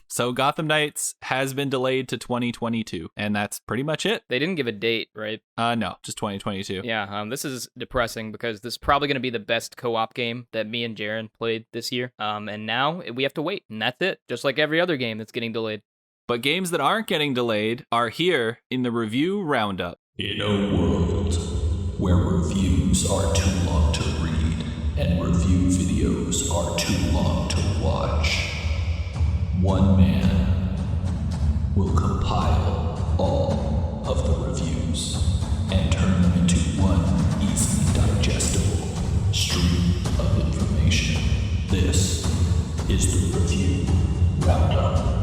Speaker 3: So Gotham Knights has been delayed to 2022, and that's pretty much it.
Speaker 4: They didn't give a date, right?
Speaker 3: No, just 2022.
Speaker 4: Yeah, this is depressing because this is probably going to be the best co-op game that me and Jarren played this year. And now we have to wait, and that's it. Just like every other game that's getting delayed.
Speaker 3: But games that aren't getting delayed are here in the review roundup.
Speaker 5: In a world where reviews are too long to read and review videos are too long to watch, one man will compile all of the reviews and turn them into one easily digestible stream of information. This is the Review Roundup.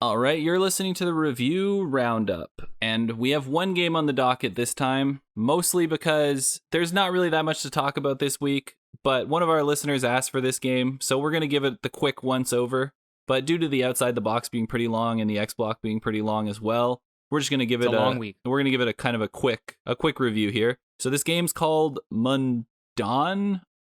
Speaker 3: All right, you're listening to the review roundup, and we have one game on the docket this time, mostly because there's not really that much to talk about this week, but one of our listeners asked for this game, so we're going to give it the quick once-over. But due to the Outside the Box being pretty long and the X Block being pretty long as well, we're just going to give it
Speaker 4: a long week.
Speaker 3: We're going to give it a kind of a quick review here. So this game's called Mundaun.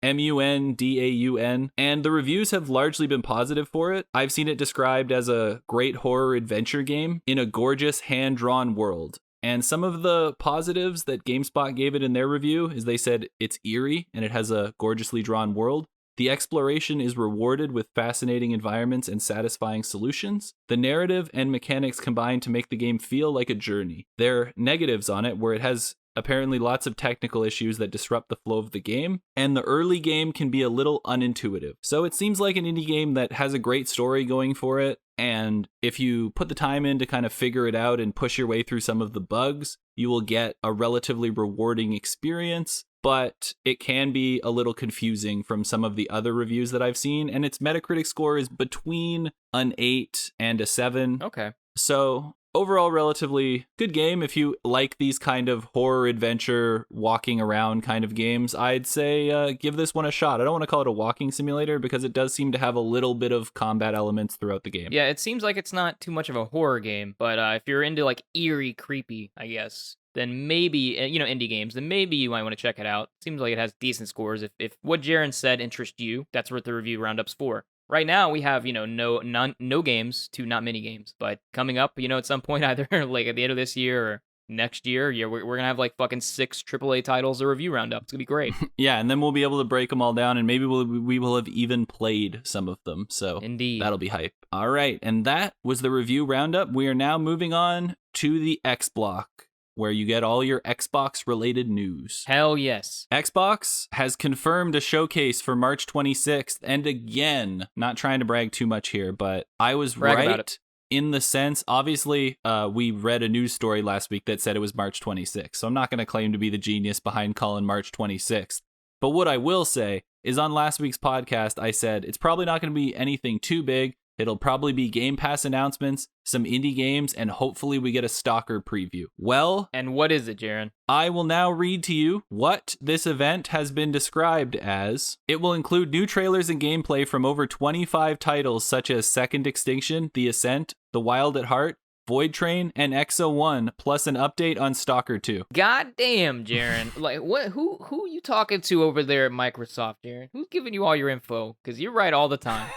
Speaker 3: Mundaun, and the reviews have largely been positive for it. I've seen it described as a great horror adventure game in a gorgeous hand-drawn world. And some of the positives that GameSpot gave it in their review is they said it's eerie and it has a gorgeously drawn world. The exploration is rewarded with fascinating environments and satisfying solutions. The narrative and mechanics combine to make the game feel like a journey. There are negatives on it where it has apparently lots of technical issues that disrupt the flow of the game, and the early game can be a little unintuitive. So it seems like an indie game that has a great story going for it, and if you put the time in to kind of figure it out and push your way through some of the bugs, you will get a relatively rewarding experience, but it can be a little confusing from some of the other reviews that I've seen, and its Metacritic score is between an 8 and a 7.
Speaker 4: Okay.
Speaker 3: So overall, relatively good game. If you like these kind of horror adventure walking around kind of games, I'd say give this one a shot. I don't want to call it a walking simulator because it does seem to have a little bit of combat elements throughout the game.
Speaker 4: Yeah, it seems like it's not too much of a horror game, but if you're into like eerie, creepy, I guess, then maybe, indie games, then maybe you might want to check it out. Seems like it has decent scores. If what Jarren said interests you, that's what the review roundup's for. Right now, we have, no games to not many games. But coming up, at some point, either like at the end of this year or next year, we're going to have like fucking 6 AAA titles to review roundup. It's going to be great.
Speaker 3: Yeah, and then we'll be able to break them all down, and maybe we will have even played some of them. So
Speaker 4: indeed,
Speaker 3: that'll be hype. All right, and that was the review roundup. We are now moving on to the X Block, where you get all your Xbox-related news.
Speaker 4: Hell yes.
Speaker 3: Xbox has confirmed a showcase for March 26th, and again, not trying to brag too much here, but I was right in the sense, obviously, we read a news story last week that said it was March 26th, so I'm not going to claim to be the genius behind calling March 26th. But what I will say is on last week's podcast, I said it's probably not going to be anything too big. It'll probably be Game Pass announcements, some indie games, and hopefully we get a Stalker preview. Well,
Speaker 4: and what is it, Jarren?
Speaker 3: I will now read to you what this event has been described as. It will include new trailers and gameplay from over 25 titles such as Second Extinction, The Ascent, The Wild at Heart, Void Train, and XO1, plus an update on Stalker 2.
Speaker 4: God damn, Jarren. Like, what? Who are you talking to over there at Microsoft, Jarren? Who's giving you all your info? Because you're right all the time.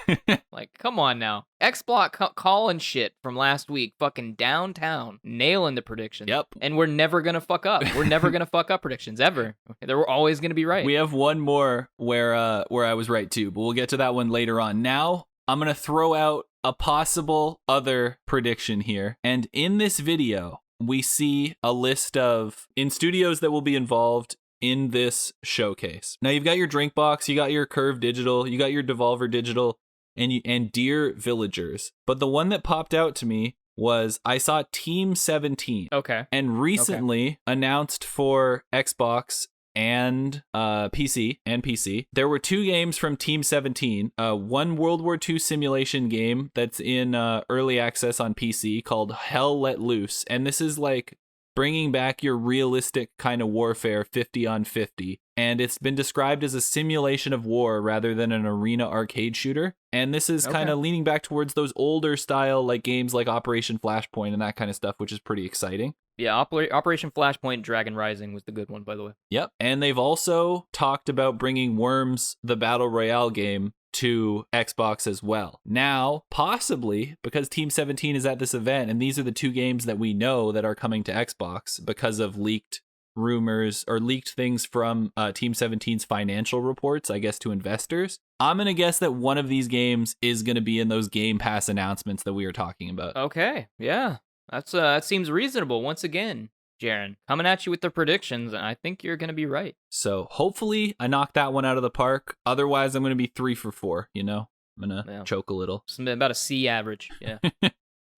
Speaker 4: Like, come on now. X-Block calling shit from last week, fucking downtown, nailing the predictions.
Speaker 3: Yep.
Speaker 4: And we're never gonna fuck up. We're never gonna fuck up predictions, ever. They're always gonna be right.
Speaker 3: We have one more where I was right too, but we'll get to that one later on. Now, I'm going to throw out a possible other prediction here. And in this video, we see a list of in-studios that will be involved in this showcase. Now, you've got your Drinkbox, you got your Curve Digital, you got your Devolver Digital, and Dear Villagers. But the one that popped out to me was I saw Team 17.
Speaker 4: Okay.
Speaker 3: And recently announced for Xbox and PC. There were 2 games from Team 17. One World War II simulation game that's in early access on PC called Hell Let Loose. And this is like bringing back your realistic kind of warfare 50 on 50. and it's been described as a simulation of war rather than an arena arcade shooter. And this is kind of leaning back towards those older style like games like Operation Flashpoint and that kind of stuff, which is pretty exciting.
Speaker 4: Yeah, Operation Flashpoint Dragon Rising was the good one, by the way.
Speaker 3: Yep. And they've also talked about bringing Worms, the Battle Royale game, to Xbox as well. Now, possibly, because Team 17 is at this event, and these are the two games that we know that are coming to Xbox because of leaked rumors or leaked things from Team 17's financial reports, I guess, to investors. I'm going to guess that one of these games is going to be in those Game Pass announcements that we were talking about.
Speaker 4: Okay, yeah. That seems reasonable. Once again, Jarren, coming at you with the predictions, and I think you're going to be right.
Speaker 3: So hopefully I knock that one out of the park. Otherwise, I'm going to be 3 for 4, you know? I'm going to choke a little.
Speaker 4: It's about a C average, yeah.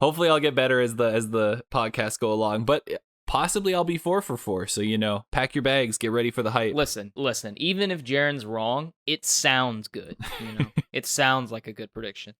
Speaker 3: Hopefully I'll get better as the podcasts go along, but possibly I'll be 4 for 4. So, you know, pack your bags, get ready for the hype.
Speaker 4: Listen, even if Jarren's wrong, it sounds good, you know? It sounds like a good prediction.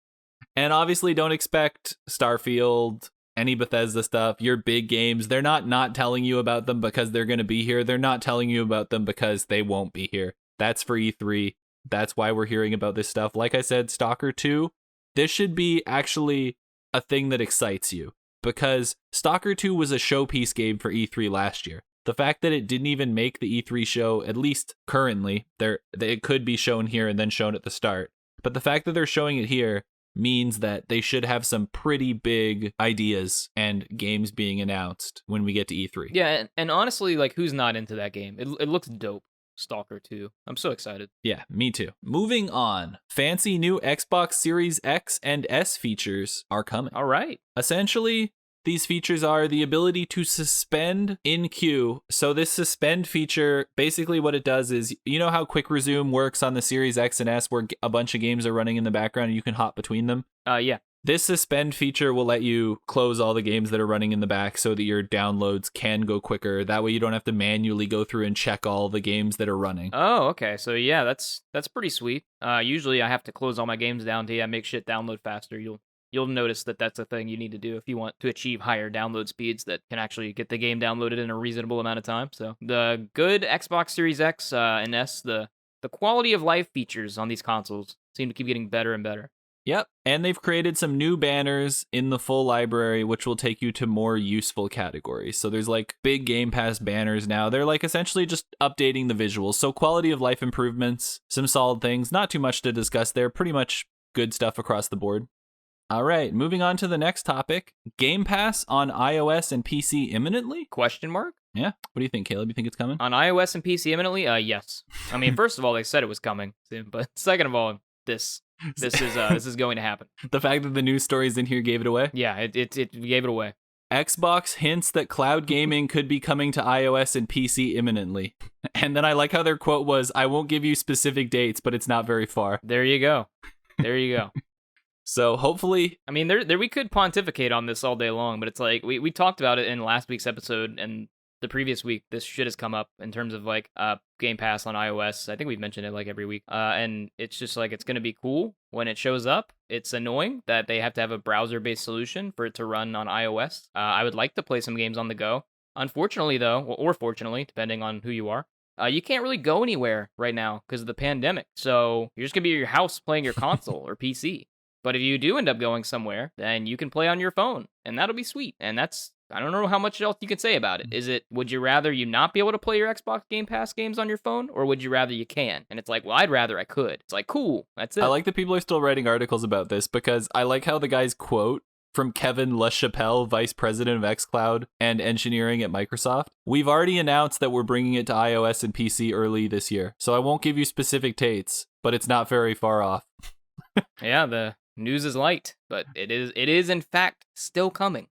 Speaker 3: And obviously don't expect Starfield, any Bethesda stuff, your big games. They're not telling you about them because they're going to be here. They're not telling you about them because they won't be here. That's for E3. That's why we're hearing about this stuff. Like I said, Stalker 2, this should be actually a thing that excites you because Stalker 2 was a showpiece game for E3 last year. The fact that it didn't even make the E3 show, at least currently, it could be shown here and then shown at the start. But the fact that they're showing it here means that they should have some pretty big ideas and games being announced when we get to E3.
Speaker 4: Yeah, and honestly, like, who's not into that game? It looks dope. Stalker 2. I'm so excited.
Speaker 3: Yeah, me too. Moving on. Fancy new Xbox Series X and S features are coming.
Speaker 4: All right.
Speaker 3: Essentially, these features are the ability to suspend in queue. So this suspend feature, basically what it does is, you know how quick resume works on the Series X and S where a bunch of games are running in the background and you can hop between them?
Speaker 4: Yeah.
Speaker 3: This suspend feature will let you close all the games that are running in the back so that your downloads can go quicker. That way you don't have to manually go through and check all the games that are running.
Speaker 4: Oh, okay. So yeah, that's pretty sweet. Usually I have to close all my games down to make shit download faster. You'll notice that that's a thing you need to do if you want to achieve higher download speeds that can actually get the game downloaded in a reasonable amount of time. So the good Xbox Series X and S, the quality of life features on these consoles seem to keep getting better and better.
Speaker 3: Yep, and they've created some new banners in the full library, which will take you to more useful categories. So there's like big Game Pass banners now. They're like essentially just updating the visuals. So quality of life improvements, some solid things, not too much to discuss there. Pretty much good stuff across the board. All right, moving on to the next topic. Game Pass on iOS and PC imminently?
Speaker 4: Question mark?
Speaker 3: Yeah. What do you think, Caleb? You think it's coming?
Speaker 4: On iOS and PC imminently? Yes. I mean, first of all, they said it was coming soon, but second of all, this is going to happen.
Speaker 3: The fact that the news stories in here gave it away?
Speaker 4: Yeah, it gave it away.
Speaker 3: Xbox hints that cloud gaming could be coming to iOS and PC imminently. And then I like how their quote was, "I won't give you specific dates, but it's not very far."
Speaker 4: There you go. There you go.
Speaker 3: So hopefully,
Speaker 4: I mean, there we could pontificate on this all day long, but it's like we talked about it in last week's episode, and the previous week this shit has come up in terms of like Game Pass on iOS. I think we've mentioned it like every week, and it's just like it's gonna be cool when it shows up. It's annoying that they have to have a browser-based solution for it to run on iOS. I would like to play some games on the go. Unfortunately, though, or fortunately, depending on who you are, you can't really go anywhere right now because of the pandemic. So you're just gonna be at your house playing your console or PC. But if you do end up going somewhere, then you can play on your phone, and that'll be sweet. And that's, I don't know how much else you can say about it. Would you rather you not be able to play your Xbox Game Pass games on your phone, or would you rather you can? And it's like, well, I'd rather I could. It's like, cool, that's it.
Speaker 3: I like that people are still writing articles about this because I like how the guy's quote from Kevin LaChapelle, Vice President of xCloud and Engineering at Microsoft. "We've already announced that we're bringing it to iOS and PC early this year, so I won't give you specific dates, but it's not very far off."
Speaker 4: Yeah, the news is light, but it is in fact still coming,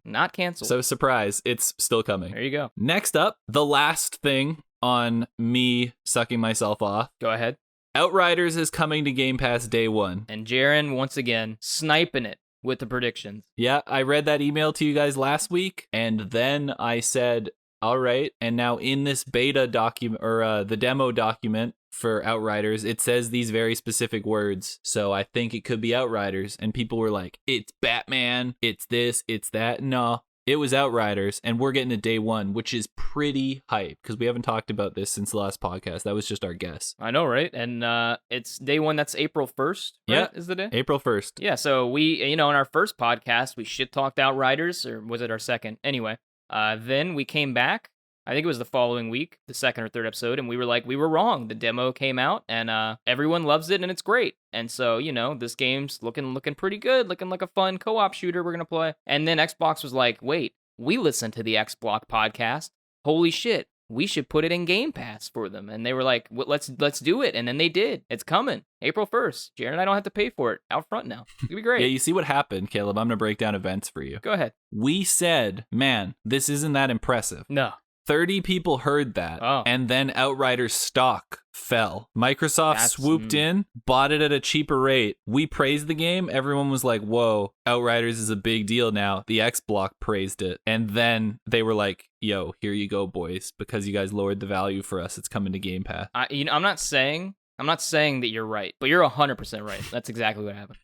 Speaker 4: not canceled.
Speaker 3: So surprise, it's still coming.
Speaker 4: There you go.
Speaker 3: Next up, the last thing on me sucking myself off.
Speaker 4: Go ahead.
Speaker 3: Outriders is coming to Game Pass day one.
Speaker 4: And Jarren, once again, sniping it with the predictions.
Speaker 3: Yeah, I read that email to you guys last week, and then I said, all right, and now in this beta document, or the demo document for Outriders, it says these very specific words. So I think it could be Outriders. And people were like, it's Batman, it's this, it's that. No, It was Outriders, and we're getting to day one, which is pretty hype because we haven't talked about this since the last podcast. That was just our guess.
Speaker 4: I know, right? And it's day one. That's April 1st, right?
Speaker 3: Yeah.
Speaker 4: Is the day?
Speaker 3: April 1st.
Speaker 4: Yeah, so we, in our first podcast, we shit-talked Outriders, or was it our second? Anyway, then we came back. I think it was the following week, the second or third episode, and we were like, we were wrong. The demo came out, and everyone loves it, and it's great. And so, this game's looking pretty good, looking like a fun co-op shooter we're gonna play. And then Xbox was like, wait, we listened to the X-Block podcast. Holy shit, we should put it in Game Pass for them. And they were like, well, let's do it. And then they did. It's coming, April 1st. Jarren and I don't have to pay for it out front now. It'll be great.
Speaker 3: Yeah, you see what happened, Caleb. I'm gonna break down events for you.
Speaker 4: Go ahead.
Speaker 3: We said, man, this isn't that impressive.
Speaker 4: No.
Speaker 3: 30 people heard that, and then Outriders stock fell. Microsoft swooped in, bought it at a cheaper rate. We praised the game. Everyone was like, whoa, Outriders is a big deal now. The X-Block praised it. And then they were like, yo, here you go, boys. Because you guys lowered the value for us, it's coming to Game Pass.
Speaker 4: I'm not saying that you're right, but you're 100% right. That's exactly what happened.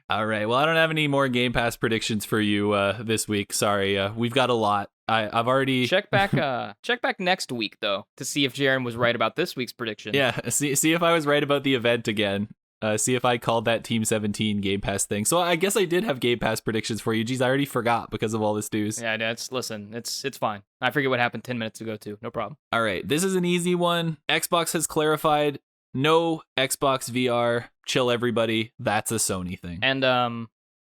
Speaker 3: All right. Well, I don't have any more Game Pass predictions for you this week. Sorry. We've got a lot. I've already
Speaker 4: check back next week though to see if Jarren was right about this week's prediction.
Speaker 3: Yeah, see if I was right about the event again. See if I called that Team 17 Game Pass thing. So I guess I did have Game Pass predictions for you. Geez, I already forgot because of all this news.
Speaker 4: Yeah, it's fine. I forget what happened 10 minutes ago too. No problem.
Speaker 3: All right, this is an easy one. Xbox has clarified no Xbox VR. Chill, everybody. That's a Sony thing.
Speaker 4: And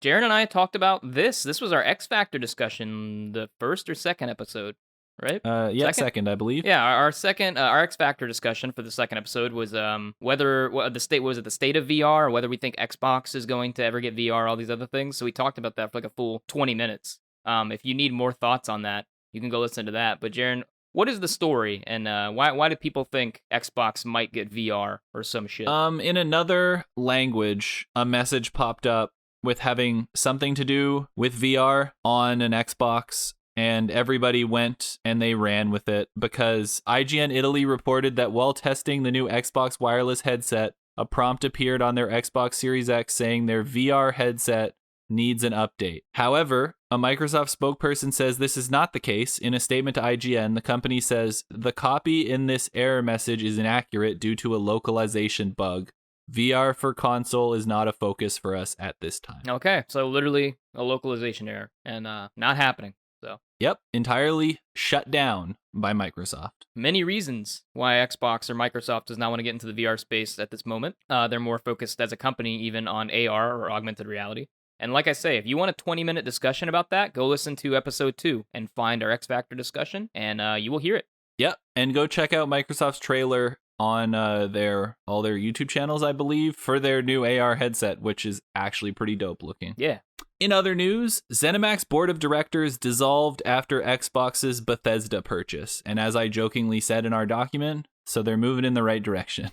Speaker 4: Jarren and I talked about this. This was our X Factor discussion, the first or second episode, right?
Speaker 3: Yeah, second, I believe.
Speaker 4: Yeah, our second, our X Factor discussion for the second episode was whether the state of VR, or whether we think Xbox is going to ever get VR, all these other things. So we talked about that for like a full 20 minutes. If you need more thoughts on that, you can go listen to that. But Jarren, what is the story, and why do people think Xbox might get VR or some shit?
Speaker 3: In another language, a message popped up with having something to do with VR on an Xbox, and everybody went and they ran with it because IGN Italy reported that while testing the new Xbox wireless headset, a prompt appeared on their Xbox Series X saying their VR headset needs an update. However, a Microsoft spokesperson says this is not the case. In a statement to IGN, the company says the copy in this error message is inaccurate due to a localization bug. VR for console is not a focus for us at this time.
Speaker 4: Okay, so literally a localization error and not happening. So
Speaker 3: yep, entirely shut down by Microsoft.
Speaker 4: Many reasons why Xbox or Microsoft does not want to get into the VR space at this moment. They're more focused as a company even on AR or augmented reality. And like I say, if you want a 20-minute discussion about that, go listen to episode 2 and find our X Factor discussion, and you will hear it.
Speaker 3: Yep, and go check out Microsoft's trailer on all their YouTube channels, I believe, for their new AR headset, which is actually pretty dope looking.
Speaker 4: Yeah.
Speaker 3: In other news, ZeniMax board of directors dissolved after Xbox's Bethesda purchase. And as I jokingly said in our document, so they're moving in the right direction.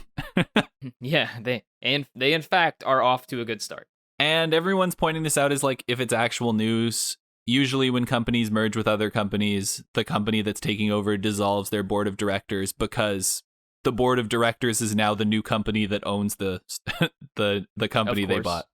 Speaker 4: Yeah, they in fact are off to a good start.
Speaker 3: And everyone's pointing this out as like if it's actual news. Usually when companies merge with other companies, the company that's taking over dissolves their board of directors because the board of directors is now the new company that owns the company they bought.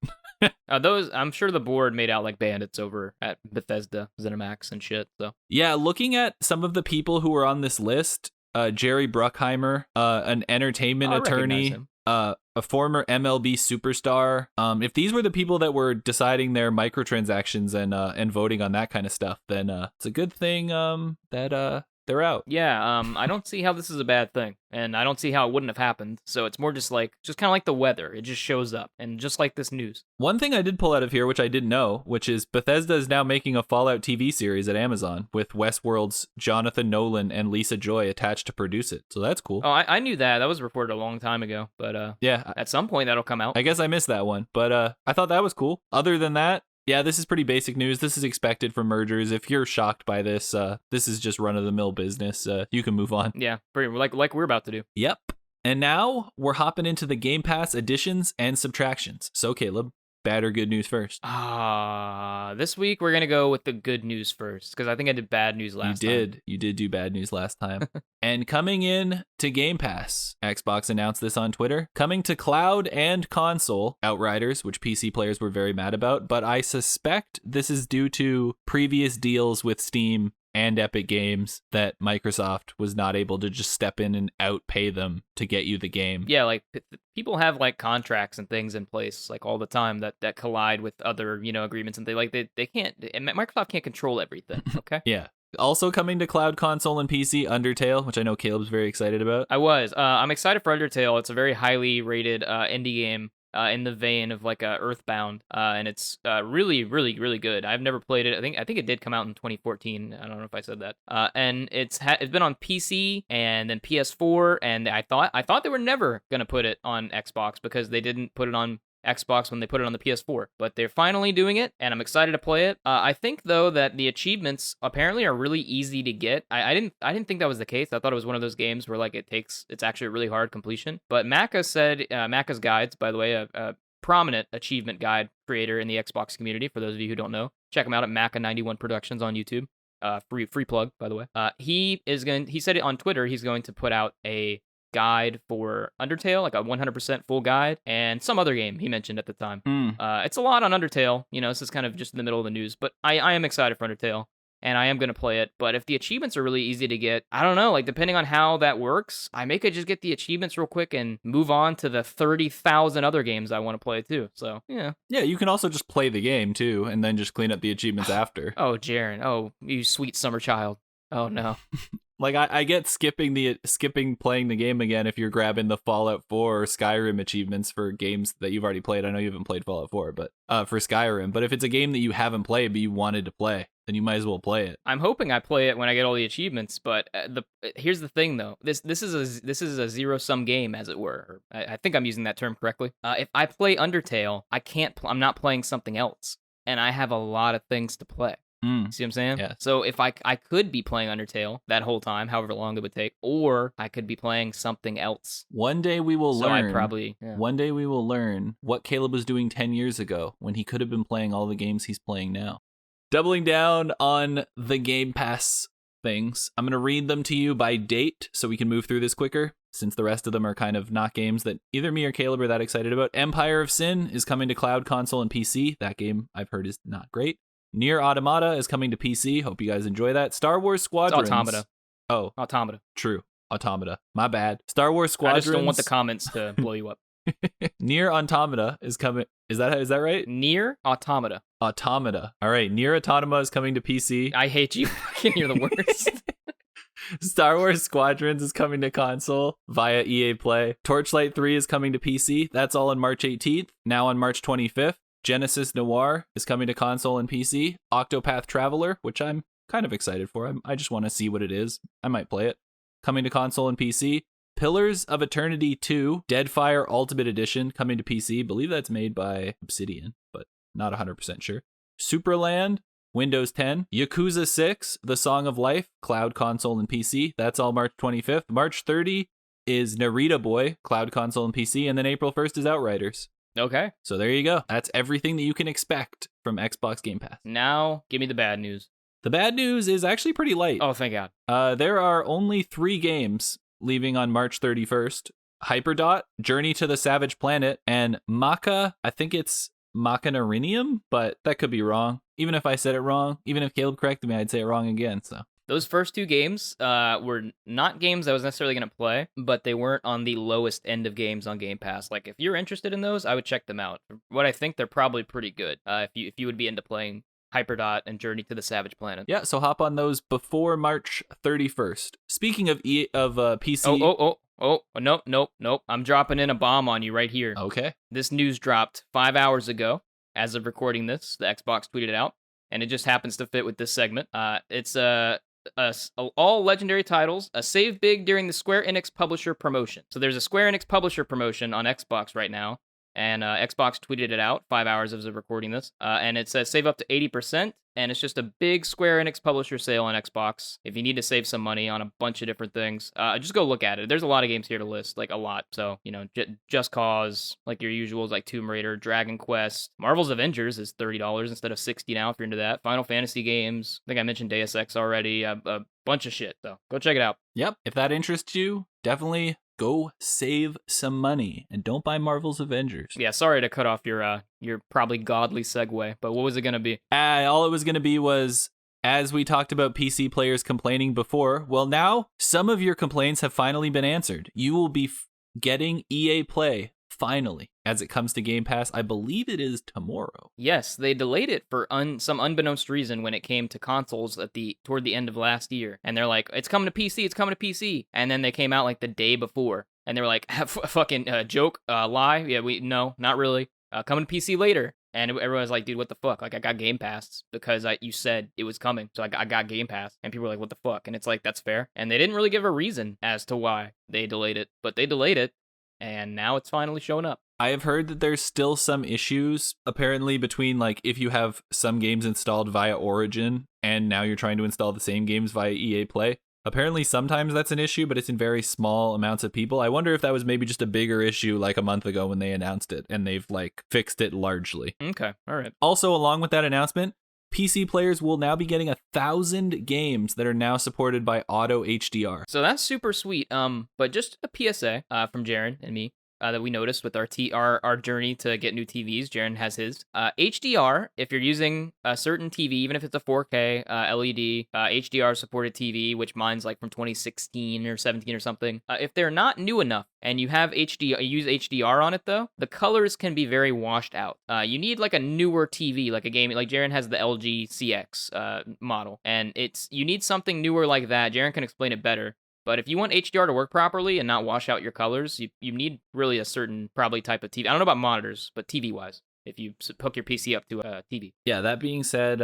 Speaker 4: Those, I'm sure the board made out like bandits over at Bethesda, ZeniMax and shit. So
Speaker 3: yeah, looking at some of the people who were on this list, Jerry Bruckheimer, an entertainment attorney, a former MLB superstar. If these were the people that were deciding their microtransactions and voting on that kind of stuff, then it's a good thing that they're out.
Speaker 4: Yeah, I don't see how this is a bad thing, and I don't see how it wouldn't have happened. So it's more just kind of like the weather. It just shows up, and just like this news.
Speaker 3: One thing I did pull out of here, which I didn't know, which is Bethesda is now making a Fallout TV series at Amazon with Westworld's Jonathan Nolan and Lisa Joy attached to produce it. So that's cool.
Speaker 4: Oh, I knew that. That was reported a long time ago, but
Speaker 3: yeah,
Speaker 4: at some point that'll come out.
Speaker 3: I guess I missed that one, but I thought that was cool. Other than that, yeah, this is pretty basic news. This is expected from mergers. If you're shocked by this, this is just run-of-the-mill business. You can move on.
Speaker 4: Yeah, pretty like we're about to do.
Speaker 3: Yep. And now we're hopping into the Game Pass additions and subtractions. So, Caleb, Bad or good news first?
Speaker 4: This week we're gonna go with the good news first because I think I did bad news last time.
Speaker 3: You did do bad news last time. And coming in to Game Pass, Xbox announced this on Twitter. Coming to cloud and console, Outriders, which PC players were very mad about, but I suspect this is due to previous deals with Steam and Epic Games that Microsoft was not able to just step in and outpay them to get you the game.
Speaker 4: Yeah, like people have like contracts and things in place like all the time that collide with other, agreements and they can't, and Microsoft can't control everything, okay?
Speaker 3: Yeah. Also coming to cloud, console, and PC, Undertale, which I know Caleb's very excited about.
Speaker 4: I'm excited for Undertale. It's a very highly rated indie game. In the vein of like Earthbound, and it's really, really, really good. I've never played it. I think it did come out in 2014. I don't know if I said that. And it's been on PC and then PS4, and I thought they were never gonna put it on Xbox because they didn't put it on Xbox when they put it on the PS4, but they're finally doing it, and I'm excited to play it. I think though that the achievements apparently are really easy to get. I didn't think that was the case. I thought it was one of those games where like it's actually a really hard completion. But Macca said Macca's Guides, by the way, a prominent achievement guide creator in the Xbox community. For those of you who don't know, check him out at Macca91 Productions on YouTube. Free plug, by the way. He said it on Twitter. He's going to put out a guide for Undertale, like a 100% full guide, and some other game he mentioned at the time. It's a lot on Undertale. This is kind of just in the middle of the news, but I am excited for Undertale, and I am going to play it. But if the achievements are really easy to get, I don't know, like depending on how that works, I may could just get the achievements real quick and move on to the 30,000 other games I want to play too. So, yeah.
Speaker 3: Yeah, you can also just play the game too, and then just clean up the achievements after.
Speaker 4: Oh, Jarren. Oh, you sweet summer child. Oh, no.
Speaker 3: Like, I get skipping playing the game again if you're grabbing the Fallout 4 or Skyrim achievements for games that you've already played. I know you haven't played Fallout 4, but for Skyrim. But if it's a game that you haven't played but you wanted to play, then you might as well play it.
Speaker 4: I'm hoping I play it when I get all the achievements, but here's the thing though. This is a zero-sum game, as it were. I think I'm using that term correctly. If I play Undertale, I'm not playing something else, and I have a lot of things to play. See what I'm saying?
Speaker 3: Yeah.
Speaker 4: So if I could be playing Undertale that whole time, however long it would take, or I could be playing something else.
Speaker 3: One day we will learn.
Speaker 4: Yeah.
Speaker 3: One day we will learn what Caleb was doing 10 years ago when he could have been playing all the games he's playing now. Doubling down on the Game Pass things, I'm going to read them to you by date so we can move through this quicker, since the rest of them are kind of not games that either me or Caleb are that excited about. Empire of Sin is coming to cloud, console, and PC. That game I've heard is not great. Nier Automata is coming to PC. Hope you guys enjoy that. Star Wars Squadrons.
Speaker 4: It's Automata.
Speaker 3: Oh.
Speaker 4: Automata.
Speaker 3: True. Automata. My bad. Star Wars Squadrons.
Speaker 4: I just don't want the comments to blow you up.
Speaker 3: Nier Automata is coming. Is that right?
Speaker 4: Nier Automata.
Speaker 3: Automata. All right. Nier Automata is coming to PC.
Speaker 4: I hate you. You're the worst.
Speaker 3: Star Wars Squadrons is coming to console via EA Play. Torchlight 3 is coming to PC. That's all on March 18th. Now on March 25th. Genesis Noir is coming to console and PC. Octopath Traveler, which I'm kind of excited for. I just want to see what it is. I might play it. Coming to console and PC. Pillars of Eternity 2, Deadfire Ultimate Edition, coming to PC. Believe that's made by Obsidian, but not 100% sure. Superland, Windows 10. Yakuza 6, The Song of Life, cloud, console, and PC. That's all March 25th. March 30 is Narita Boy, cloud, console, and PC. And then April 1st is Outriders.
Speaker 4: Okay.
Speaker 3: So there you go. That's everything that you can expect from Xbox Game Pass.
Speaker 4: Now, give me the bad news.
Speaker 3: The bad news is actually pretty light.
Speaker 4: Oh, thank God.
Speaker 3: There are only 3 games leaving on March 31st. Hyperdot, Journey to the Savage Planet, and Maka, I think it's Machinarium, but that could be wrong. Even if I said it wrong, even if Caleb corrected me, I'd say it wrong again, so...
Speaker 4: Those first 2 games were not games I was necessarily going to play, but they weren't on the lowest end of games on Game Pass. Like, if you're interested in those, I would check them out. What I think, they're probably pretty good if you would be into playing Hyperdot and Journey to the Savage Planet.
Speaker 3: Yeah, so hop on those before March 31st. Speaking of PC...
Speaker 4: Oh, nope. I'm dropping in a bomb on you right here.
Speaker 3: Okay.
Speaker 4: This news dropped 5 hours ago. As of recording this, the Xbox tweeted it out, and it just happens to fit with this segment. It's all legendary titles, a save big during the Square Enix publisher promotion. So there's a Square Enix publisher promotion on Xbox right now, And Xbox tweeted it out 5 hours as of recording this. And it says save up to 80%. And it's just a big Square Enix publisher sale on Xbox. If you need to save some money on a bunch of different things, just go look at it. There's a lot of games here to list, like a lot. So, Just Cause, like your usuals, like Tomb Raider, Dragon Quest. Marvel's Avengers is $30 instead of $60 now if you're into that. Final Fantasy games. I think I mentioned Deus Ex already. A bunch of shit, so go check it out.
Speaker 3: Yep. If that interests you, definitely go save some money and don't buy Marvel's Avengers.
Speaker 4: Yeah, sorry to cut off your probably godly segue, but what was it going to be?
Speaker 3: All it was going to be was, as we talked about PC players complaining before, well, now some of your complaints have finally been answered. You will be getting EA Play finally as it comes to Game Pass. I believe it is tomorrow.
Speaker 4: Yes, they delayed it for some unbeknownst reason when it came to consoles toward the end of last year. And they're like, it's coming to PC, it's coming to PC. And then they came out like the day before. And they were like, fucking joke, lie. Yeah, no, not really. Coming to PC later. And everyone's like, dude, what the fuck? Like, I got Game Pass because you said it was coming. So I got Game Pass. And people were like, what the fuck? And it's like, that's fair. And they didn't really give a reason as to why they delayed it. But they delayed it. And now it's finally showing up.
Speaker 3: I have heard that there's still some issues, apparently, between, like, if you have some games installed via Origin, and now you're trying to install the same games via EA Play. Apparently, sometimes that's an issue, but it's in very small amounts of people. I wonder if that was maybe just a bigger issue, like, a month ago when they announced it, and they've, like, fixed it largely.
Speaker 4: Okay, all right.
Speaker 3: Also, along with that announcement, PC players will now be getting 1,000 games that are now supported by Auto HDR.
Speaker 4: So that's super sweet. But just a PSA from Jarren and me that we noticed with our journey to get new TVs. Jarren has his. HDR, if you're using a certain TV, even if it's a 4K LED HDR supported TV, which mine's like from 2016 or 17 or something, if they're not new enough and you have use HDR on it though, the colors can be very washed out. You need like a newer TV, like a gaming, like Jarren has the LG CX model, and you need something newer like that. Jarren can explain it better. But if you want HDR to work properly and not wash out your colors, you need really a certain probably type of TV. I don't know about monitors, but TV-wise, if you hook your PC up to a TV.
Speaker 3: Yeah, that being said,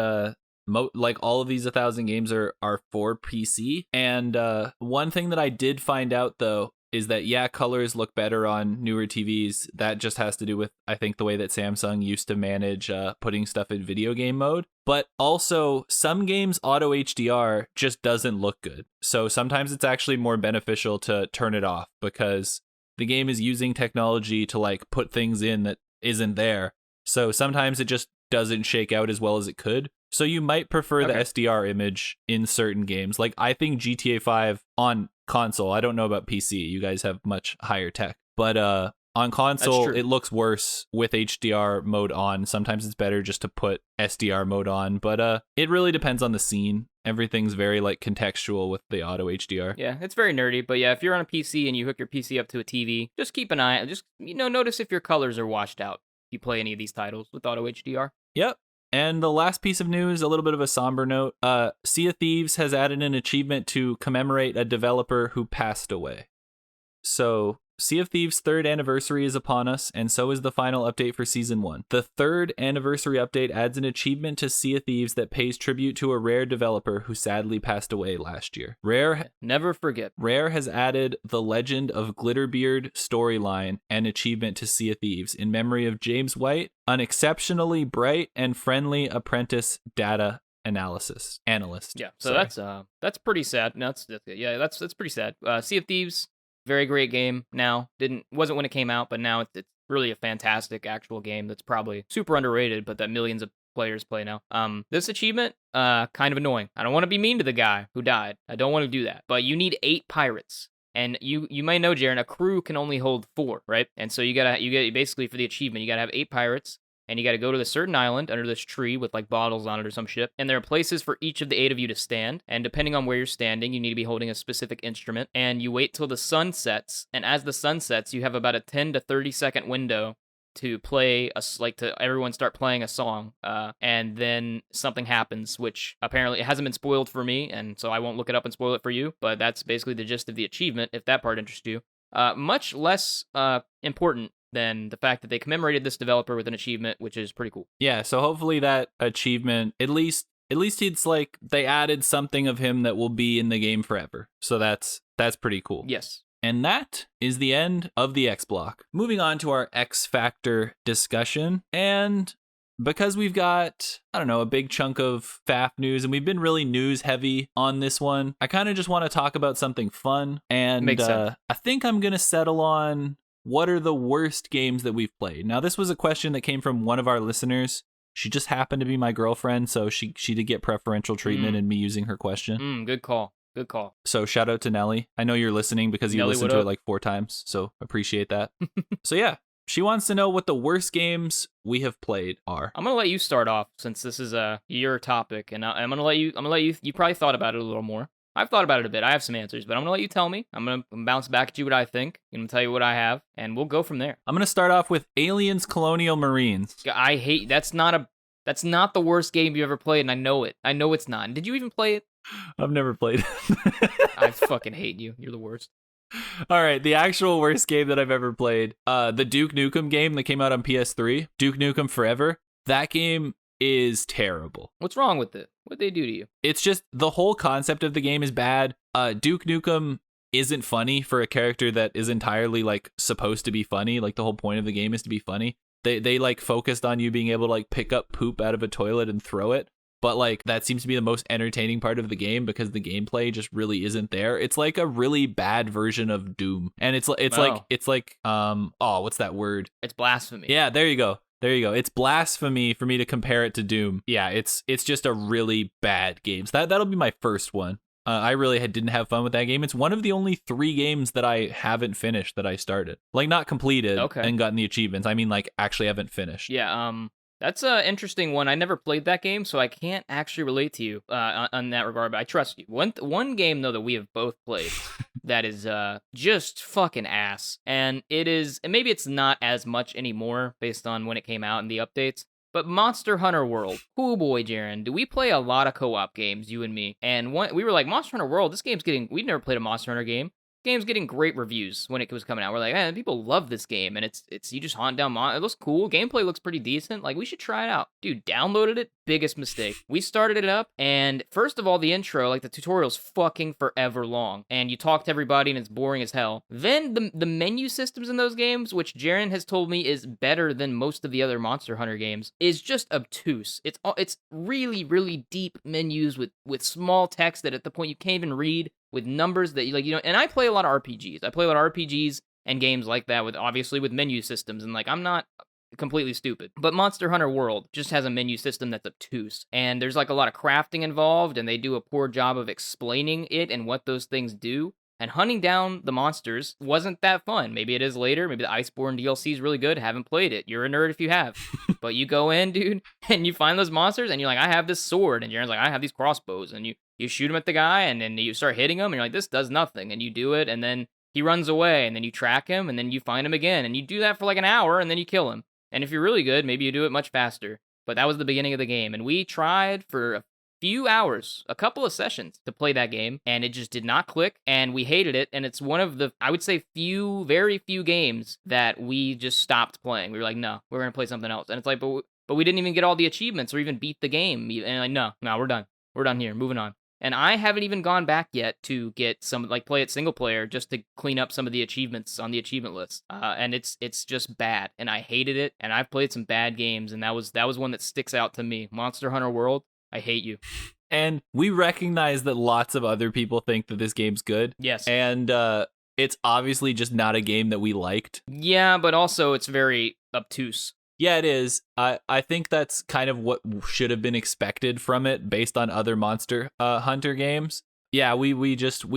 Speaker 3: like all of these 1,000 games are for PC. And one thing that I did find out, though, is that, yeah, colors look better on newer TVs. That just has to do with, I think, the way that Samsung used to manage putting stuff in video game mode. But also, some games Auto HDR just doesn't look good. So sometimes it's actually more beneficial to turn it off because the game is using technology to like put things in that isn't there. So sometimes it just doesn't shake out as well as it could. So you might prefer the SDR image in certain games. Like I think GTA 5 on console, I don't know about PC, you guys have much higher tech, but on console it looks worse with HDR mode on. Sometimes it's better just to put SDR mode on, but it really depends on the scene. Everything's very like contextual with the Auto HDR.
Speaker 4: Yeah, it's very nerdy, but yeah, if you're on a PC and you hook your PC up to a TV, just keep an eye, just notice if your colors are washed out if you play any of these titles with Auto HDR.
Speaker 3: Yep. And the last piece of news, a little bit of a somber note. Sea of Thieves has added an achievement to commemorate a developer who passed away. So Sea of Thieves' 3rd anniversary is upon us, and so is the final update for Season 1. The 3rd anniversary update adds an achievement to Sea of Thieves that pays tribute to a Rare developer who sadly passed away last year.
Speaker 4: Never forget.
Speaker 3: Rare has added the Legend of Glitterbeard storyline and achievement to Sea of Thieves in memory of James White, an exceptionally bright and friendly apprentice data analyst.
Speaker 4: Yeah, so that's pretty sad. No, that's pretty sad. Sea of Thieves, very great game now. Wasn't when it came out, but now it's really a fantastic actual game that's probably super underrated, but that millions of players play now. This achievement, kind of annoying. I don't want to be mean to the guy who died. I don't want to do that. But you need 8 pirates. And you may know, Jarren, a crew can only hold 4, right? And so you get basically for the achievement, you gotta have 8 pirates. And you got to go to this certain island under this tree with like bottles on it or some shit. And there are places for each of the 8 of you to stand. And depending on where you're standing, you need to be holding a specific instrument. And you wait till the sun sets. And as the sun sets, you have about a 10 to 30 second window to play everyone start playing a song. And then something happens, which apparently it hasn't been spoiled for me. And so I won't look it up and spoil it for you. But that's basically the gist of the achievement, if that part interests you. Much less important than the fact that they commemorated this developer with an achievement, which is pretty cool.
Speaker 3: Yeah, so hopefully that achievement, at least it's like they added something of him that will be in the game forever. So that's pretty cool.
Speaker 4: Yes.
Speaker 3: And that is the end of the X block. Moving on to our X Factor discussion. And because we've got, I don't know, a big chunk of FAF news, and we've been really news heavy on this one, I kind of just want to talk about something fun. And
Speaker 4: Makes sense.
Speaker 3: I think I'm going to settle on what are the worst games that we've played. Now, this was a question that came from one of our listeners. She just happened to be my girlfriend, so she did get preferential treatment in me using her question.
Speaker 4: Good call. Good call.
Speaker 3: So shout out to Nelly. I know you're listening because you
Speaker 4: Nelly,
Speaker 3: listened
Speaker 4: what
Speaker 3: to
Speaker 4: up?
Speaker 3: it like 4 times, so appreciate that. So yeah, she wants to know what the worst games we have played are.
Speaker 4: I'm gonna let you start off since this is your topic, and I'm gonna let you. You probably thought about it a little more. I've thought about it a bit. I have some answers, but I'm gonna let you tell me. I'm gonna bounce back at you what I think. I'm gonna tell you what I have, and we'll go from there.
Speaker 3: I'm going to start off with Aliens Colonial Marines.
Speaker 4: I hate. That's not the worst game you ever played, and I know it. I know it's not. Did you even play it?
Speaker 3: I've never played it.
Speaker 4: I fucking hate you. You're the worst.
Speaker 3: All right, the actual worst game that I've ever played, the Duke Nukem game that came out on PS3, Duke Nukem Forever. That game is terrible.
Speaker 4: What's wrong with it? What'd they do to you?
Speaker 3: It's just the whole concept of the game is bad. Duke Nukem isn't funny for a character that is entirely like supposed to be funny. Like the whole point of the game is to be funny. They like focused on you being able to like pick up poop out of a toilet and throw it. But like that seems to be the most entertaining part of the game because the gameplay just really isn't there. It's like a really bad version of Doom. And it's like what's that word?
Speaker 4: It's blasphemy.
Speaker 3: Yeah, there you go. It's blasphemy for me to compare it to Doom. Yeah, it's just a really bad game. So that'll be my first one. I really didn't have fun with that game. It's one of the only 3 games that I haven't finished that I started. Like not completed and gotten the achievements. I mean like actually haven't finished.
Speaker 4: Yeah, that's an interesting one. I never played that game, so I can't actually relate to you on that regard, but I trust you. One game, though, that we have both played that is just fucking ass, and maybe it's not as much anymore based on when it came out and the updates, but Monster Hunter World. Oh boy, Jarren, do we play a lot of co-op games, you and me? And we were like, Monster Hunter World, we'd never played a Monster Hunter game. Game's getting great reviews when it was coming out. We're like, man, people love this game, and it's you just hunt down it looks cool. Gameplay looks pretty decent. Like, we should try it out. Dude, downloaded it. Biggest mistake. We started it up, and first of all, the intro, like the tutorial's fucking forever long, and you talk to everybody, and it's boring as hell. Then the menu systems in those games, which Jarren has told me is better than most of the other Monster Hunter games, is just obtuse. It's really, really deep menus with small text that at the point you can't even read, with numbers that and I play a lot of RPGs. I play a lot of RPGs and games like that with menu systems, and like I'm not completely stupid. But Monster Hunter World just has a menu system that's obtuse, and there's like a lot of crafting involved, and they do a poor job of explaining it and what those things do. And hunting down the monsters wasn't that fun. Maybe it is later. Maybe the Iceborne DLC is really good. Haven't played it. You're a nerd if you have. But you go in, dude, and you find those monsters, and you're like, I have this sword, and Jaren's like, I have these crossbows, and you shoot him at the guy, and then you start hitting him, and you're like, this does nothing, and you do it, and then he runs away, and then you track him, and then you find him again, and you do that for like an hour, and then you kill him. And if you're really good, maybe you do it much faster. But that was the beginning of the game, and we tried for a few hours, a couple of sessions to play that game, and it just did not click, and we hated it, and it's one of the, I would say, very few games that we just stopped playing. We were like, no, we're going to play something else. And it's like, but we didn't even get all the achievements or even beat the game. And like, no, we're done. We're done here. Moving on. And I haven't even gone back yet to get play it single player just to clean up some of the achievements on the achievement list. And it's just bad, and I hated it, and I've played some bad games, and that was one that sticks out to me. Monster Hunter World, I hate you.
Speaker 3: And we recognize that lots of other people think that this game's good.
Speaker 4: Yes.
Speaker 3: And it's obviously just not a game that we liked.
Speaker 4: Yeah, but also it's very obtuse.
Speaker 3: Yeah, it is. I think that's kind of what should have been expected from it based on other Monster Hunter games. Yeah, we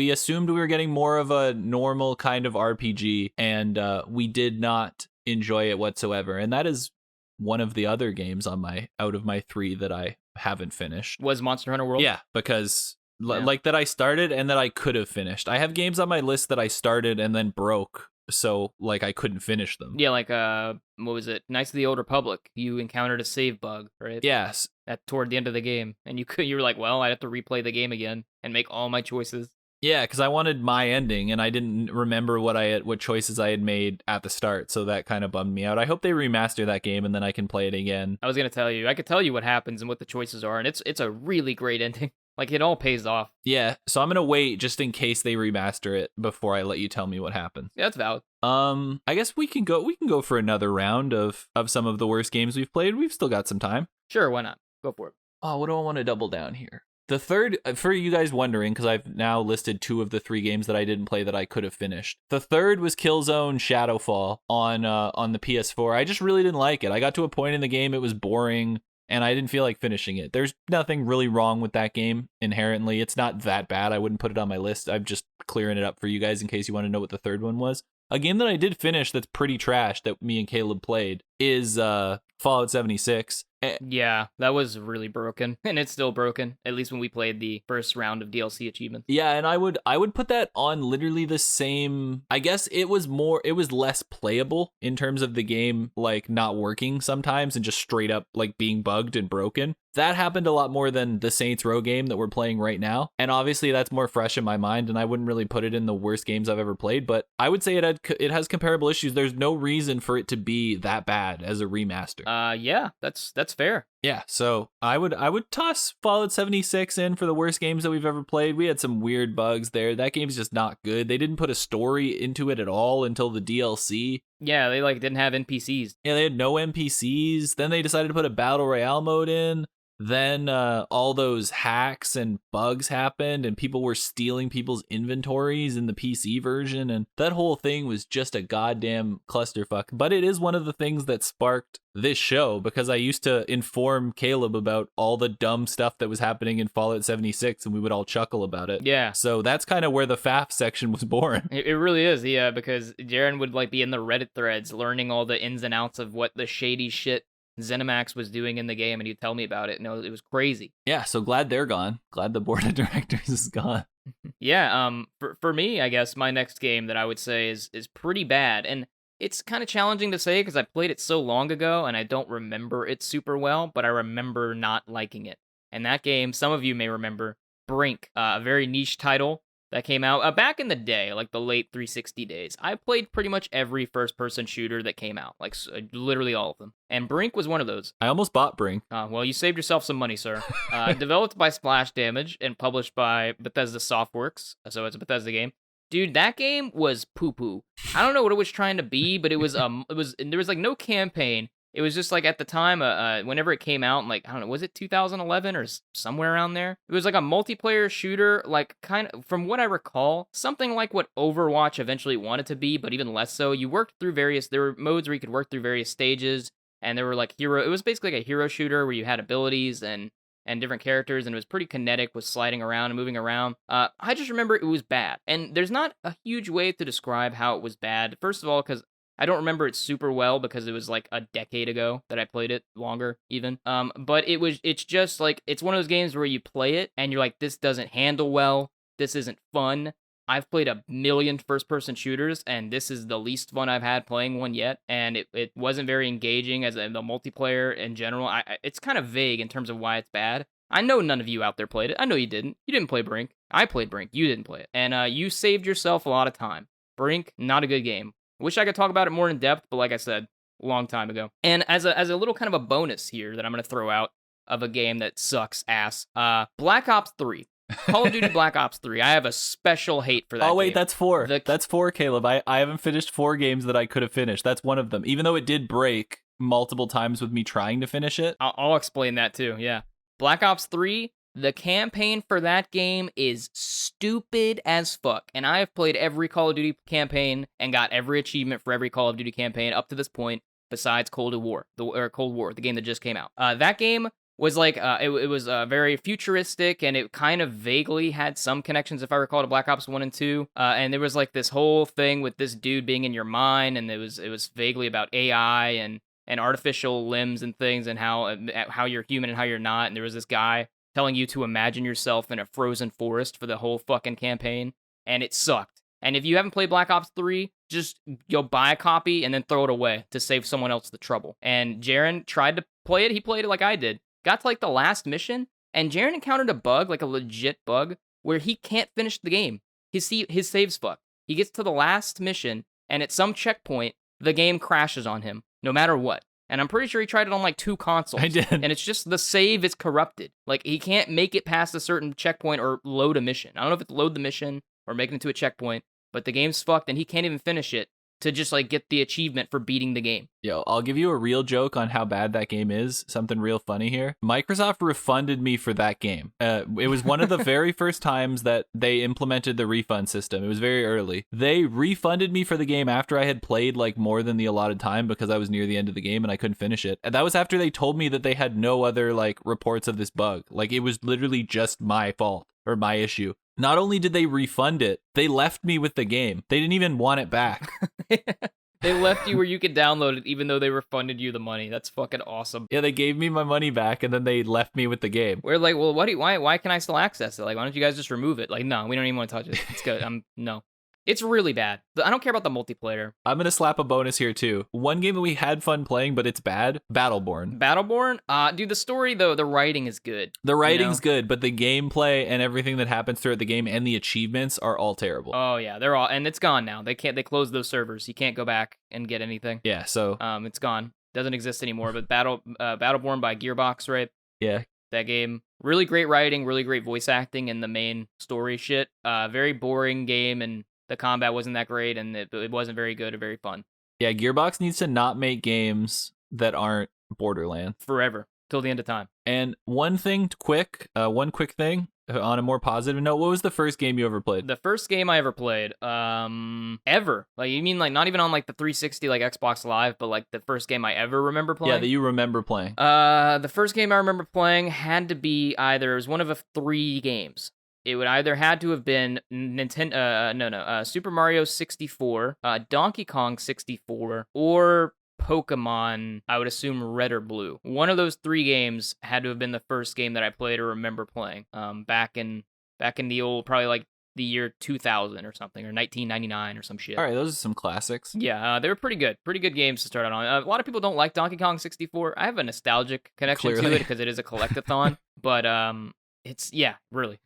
Speaker 3: assumed we were getting more of a normal kind of RPG, and we did not enjoy it whatsoever. And that is one of the other games out of my 3 that I haven't finished.
Speaker 4: Was Monster Hunter World?
Speaker 3: Yeah, because like that I started and that I could have finished. I have games on my list that I started and then broke, so like I couldn't finish them.
Speaker 4: Yeah, like what was it? Knights of the Old Republic. You encountered a save bug, right?
Speaker 3: Yes.
Speaker 4: Toward the end of the game, and you were like, well, I'd have to replay the game again and make all my choices.
Speaker 3: Yeah, because I wanted my ending, and I didn't remember what choices I had made at the start, so that kind of bummed me out. I hope they remaster that game, and then I can play it again.
Speaker 4: I was gonna tell you, I could tell you what happens and what the choices are, and it's a really great ending. Like, it all pays off.
Speaker 3: Yeah, so I'm gonna wait just in case they remaster it before I let you tell me what happens.
Speaker 4: Yeah, that's valid.
Speaker 3: I guess we can go for another round of some of the worst games we've played. We've still got some time.
Speaker 4: Sure, why not? Go for it.
Speaker 3: Oh, what do I want to double down here? The third, for you guys wondering, because I've now listed 2 of the 3 games that I didn't play that I could have finished. The third was Killzone Shadowfall on the PS4. I just really didn't like it. I got to a point in the game, it was boring, and I didn't feel like finishing it. There's nothing really wrong with that game inherently. It's not that bad. I wouldn't put it on my list. I'm just clearing it up for you guys in case you want to know what the third one was. A game that I did finish that's pretty trash that me and Caleb played is Fallout 76.
Speaker 4: Yeah, that was really broken, and it's still broken, at least when we played the first round of DLC achievements.
Speaker 3: Yeah, and I would put that on literally the same. I guess it was less playable in terms of the game like not working sometimes and just straight up like being bugged and broken. That happened a lot more than the Saints Row game that we're playing right now. And obviously that's more fresh in my mind, and I wouldn't really put it in the worst games I've ever played, but I would say it has comparable issues. There's no reason for it to be that bad as a remaster.
Speaker 4: Yeah, that's fair.
Speaker 3: Yeah, so I would toss Fallout 76 in for the worst games that we've ever played. We had some weird bugs there. That game's just not good. They didn't put a story into it at all until the DLC.
Speaker 4: Yeah, they like didn't have NPCs.
Speaker 3: Yeah, they had no NPCs. Then they decided to put a battle royale mode in. Then all those hacks and bugs happened, and people were stealing people's inventories in the PC version, and that whole thing was just a goddamn clusterfuck. But it is one of the things that sparked this show, because I used to inform Caleb about all the dumb stuff that was happening in Fallout 76, and we would all chuckle about it.
Speaker 4: Yeah.
Speaker 3: So that's kind of where the FAF section was born.
Speaker 4: It really is, yeah, because Jarren would like be in the Reddit threads learning all the ins and outs of what the shady shit ZeniMax was doing in the game, and he'd tell me about it, and it was crazy.
Speaker 3: Yeah, so glad they're gone. Glad the board of directors is gone.
Speaker 4: Yeah, for me, I guess my next game that I would say is pretty bad, and it's kind of challenging to say because I played it so long ago, and I don't remember it super well, but I remember not liking it. And that game, some of you may remember, Brink, a very niche title that came out back in the day, like the late 360 days. I played pretty much every first-person shooter that came out, like literally all of them. And Brink was one of those.
Speaker 3: I almost bought Brink.
Speaker 4: Well, you saved yourself some money, sir. Developed by Splash Damage and published by Bethesda Softworks, so it's a Bethesda game. Dude, that game was poo-poo. I don't know what it was trying to be, but it was there was like no campaign. It was just like at the time, whenever it came out, like, I don't know, was it 2011 or somewhere around there? It was like a multiplayer shooter, like kind of, from what I recall, something like what Overwatch eventually wanted to be, but even less so. You worked through there were modes where you could work through various stages, and there were like it was basically like a hero shooter where you had abilities and different characters, and it was pretty kinetic with sliding around and moving around. I just remember it was bad, and there's not a huge way to describe how it was bad. First of all, because I don't remember it super well because it was like a decade ago that I played it, longer even. But it's just like, it's one of those games where you play it and you're like, this doesn't handle well, this isn't fun. I've played a million first-person shooters, and this is the least fun I've had playing one yet, and it wasn't very engaging as the multiplayer in general. It's kind of vague in terms of why it's bad. I know none of you out there played it. I know you didn't. You didn't play Brink. I played Brink. You didn't play it. And you saved yourself a lot of time. Brink, not a good game. Wish I could talk about it more in depth, but like I said, a long time ago. And as a little kind of a bonus here that I'm going to throw out of a game that sucks ass, Black Ops 3. Call of Duty Black Ops 3. I have a special hate for that game.
Speaker 3: Oh, wait, that's 4. That's 4, Caleb. I haven't finished 4 games that I could have finished. That's one of them. Even though it did break multiple times with me trying to finish it.
Speaker 4: I'll explain that too, yeah. Black Ops 3, the campaign for that game is stupid as fuck. And I have played every Call of Duty campaign and got every achievement for every Call of Duty campaign up to this point, besides Cold War, the game that just came out. That game was like, it was very futuristic, and it kind of vaguely had some connections, if I recall, to Black Ops 1 and 2. And there was like this whole thing with this dude being in your mind, and it was vaguely about AI and artificial limbs and things, and how you're human and how you're not. And there was this guy telling you to imagine yourself in a frozen forest for the whole fucking campaign, and it sucked. And if you haven't played Black Ops 3, just go buy a copy and then throw it away to save someone else the trouble. And Jarren tried to play it. He played it like I did. Got to like the last mission, and Jarren encountered a bug, like a legit bug, where he can't finish the game. His save's fucked. He gets to the last mission, and at some checkpoint, the game crashes on him, no matter what. And I'm pretty sure he tried it on like 2 consoles.
Speaker 3: I did.
Speaker 4: And it's just the save is corrupted. Like, he can't make it past a certain checkpoint or load a mission. I don't know if it's load the mission or make it into a checkpoint, but the game's fucked and he can't even finish it to just like get the achievement for beating the game.
Speaker 3: Yo, I'll give you a real joke on how bad that game is. Something real funny here. Microsoft refunded me for that game. It was one of the very first times that they implemented the refund system. It was very early. They refunded me for the game after I had played like more than the allotted time because I was near the end of the game and I couldn't finish it. And that was after they told me that they had no other like reports of this bug. Like, it was literally just my fault or my issue. Not only did they refund it, they left me with the game. They didn't even want it back.
Speaker 4: They left you where you could download it even though they refunded you the money. That's fucking awesome.
Speaker 3: Yeah, they gave me my money back and then they left me with the game.
Speaker 4: We're like, well, why can I still access it? Like, why don't you guys just remove it? Like, no, we don't even want to touch it. It's good. No. It's really bad. I don't care about the multiplayer.
Speaker 3: I'm going to slap a bonus here too. One game that we had fun playing, but it's bad, Battleborn.
Speaker 4: Battleborn? Dude, the story, though, the writing is good.
Speaker 3: The writing's good, but the gameplay and everything that happens throughout the game and the achievements are all terrible.
Speaker 4: Oh, yeah, they're all, and it's gone now. They closed those servers. You can't go back and get anything.
Speaker 3: Yeah, so.
Speaker 4: It's gone. Doesn't exist anymore, but Battleborn by Gearbox, right?
Speaker 3: Yeah.
Speaker 4: That game. Really great writing, really great voice acting, and the main story shit. Very boring game, and the combat wasn't that great, and it wasn't very good or very fun.
Speaker 3: Yeah, Gearbox needs to not make games that aren't Borderlands.
Speaker 4: Forever. Till the end of time.
Speaker 3: And one quick thing, on a more positive note, what was the first game you ever played?
Speaker 4: The first game I ever played, ever. Like, you mean like not even on like the 360, like Xbox Live, but like the first game I ever remember playing?
Speaker 3: Yeah, that you remember playing.
Speaker 4: The first game I remember playing had to be it was one of 3 games. It would either had to have been Super Mario 64, Donkey Kong 64, or Pokemon, I would assume Red or Blue. One of those 3 games had to have been the first game that I played or remember playing. Back in the old, probably like the year 2000 or something, or 1999 or some shit.
Speaker 3: All right, those are some classics.
Speaker 4: Yeah, they were pretty good games to start out on. A lot of people don't like Donkey Kong 64. I have a nostalgic connection to it because it is a collectathon, but it's really.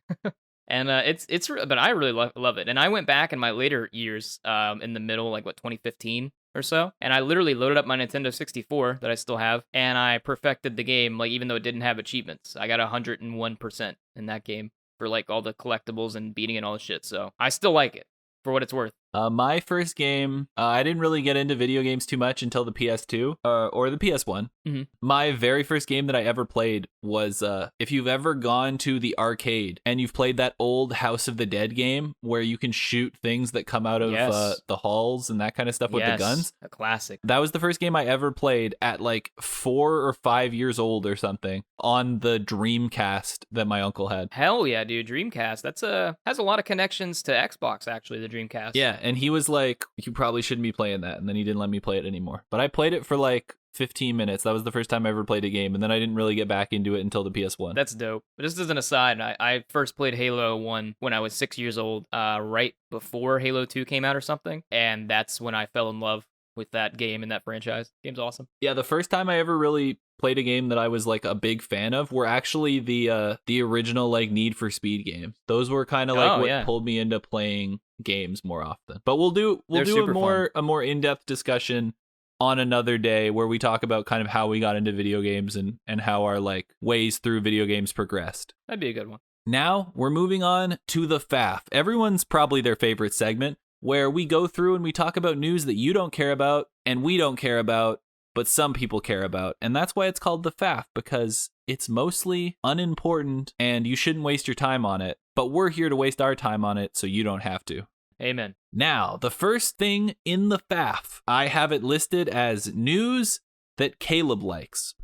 Speaker 4: And but I really love it. And I went back in my later years, in the middle, like 2015 or so, and I literally loaded up my Nintendo 64 that I still have, and I perfected the game, like, even though it didn't have achievements. I got 101% in that game for like all the collectibles and beating and all the shit. So I still like it for what it's worth.
Speaker 3: My first game, I didn't really get into video games too much until the PS2 or the PS1.
Speaker 4: Mm-hmm.
Speaker 3: My very first game that I ever played was, if you've ever gone to the arcade and you've played that old House of the Dead game where you can shoot things that come out of the halls and that kind of stuff with the guns.
Speaker 4: A classic.
Speaker 3: That was the first game I ever played at like 4 or 5 years old or something on the Dreamcast that my uncle had.
Speaker 4: Hell yeah, dude. Dreamcast. Has a lot of connections to Xbox, actually, the Dreamcast.
Speaker 3: Yeah. And he was like, you probably shouldn't be playing that. And then he didn't let me play it anymore. But I played it for like 15 minutes. That was the first time I ever played a game. And then I didn't really get back into it until the PS1.
Speaker 4: That's dope. But just as an aside, I first played Halo 1 when I was 6 years old, right before Halo 2 came out or something. And that's when I fell in love with that game and that franchise. Game's awesome.
Speaker 3: Yeah, the first time I ever really played a game that I was like a big fan of were actually the original like Need for Speed games. Those were kind of like what pulled me into playing games more often. But we'll do a more in-depth discussion on another day where we talk about kind of how we got into video games and how our like ways through video games progressed.
Speaker 4: That'd be a good one.
Speaker 3: Now we're moving on to the FAF. Everyone's probably their favorite segment, where we go through and we talk about news that you don't care about and we don't care about, but some people care about. And that's why it's called the FAF, because it's mostly unimportant and you shouldn't waste your time on it. But we're here to waste our time on it so you don't have to.
Speaker 4: Amen.
Speaker 3: Now, the first thing in the FAF, I have it listed as news that Caleb likes.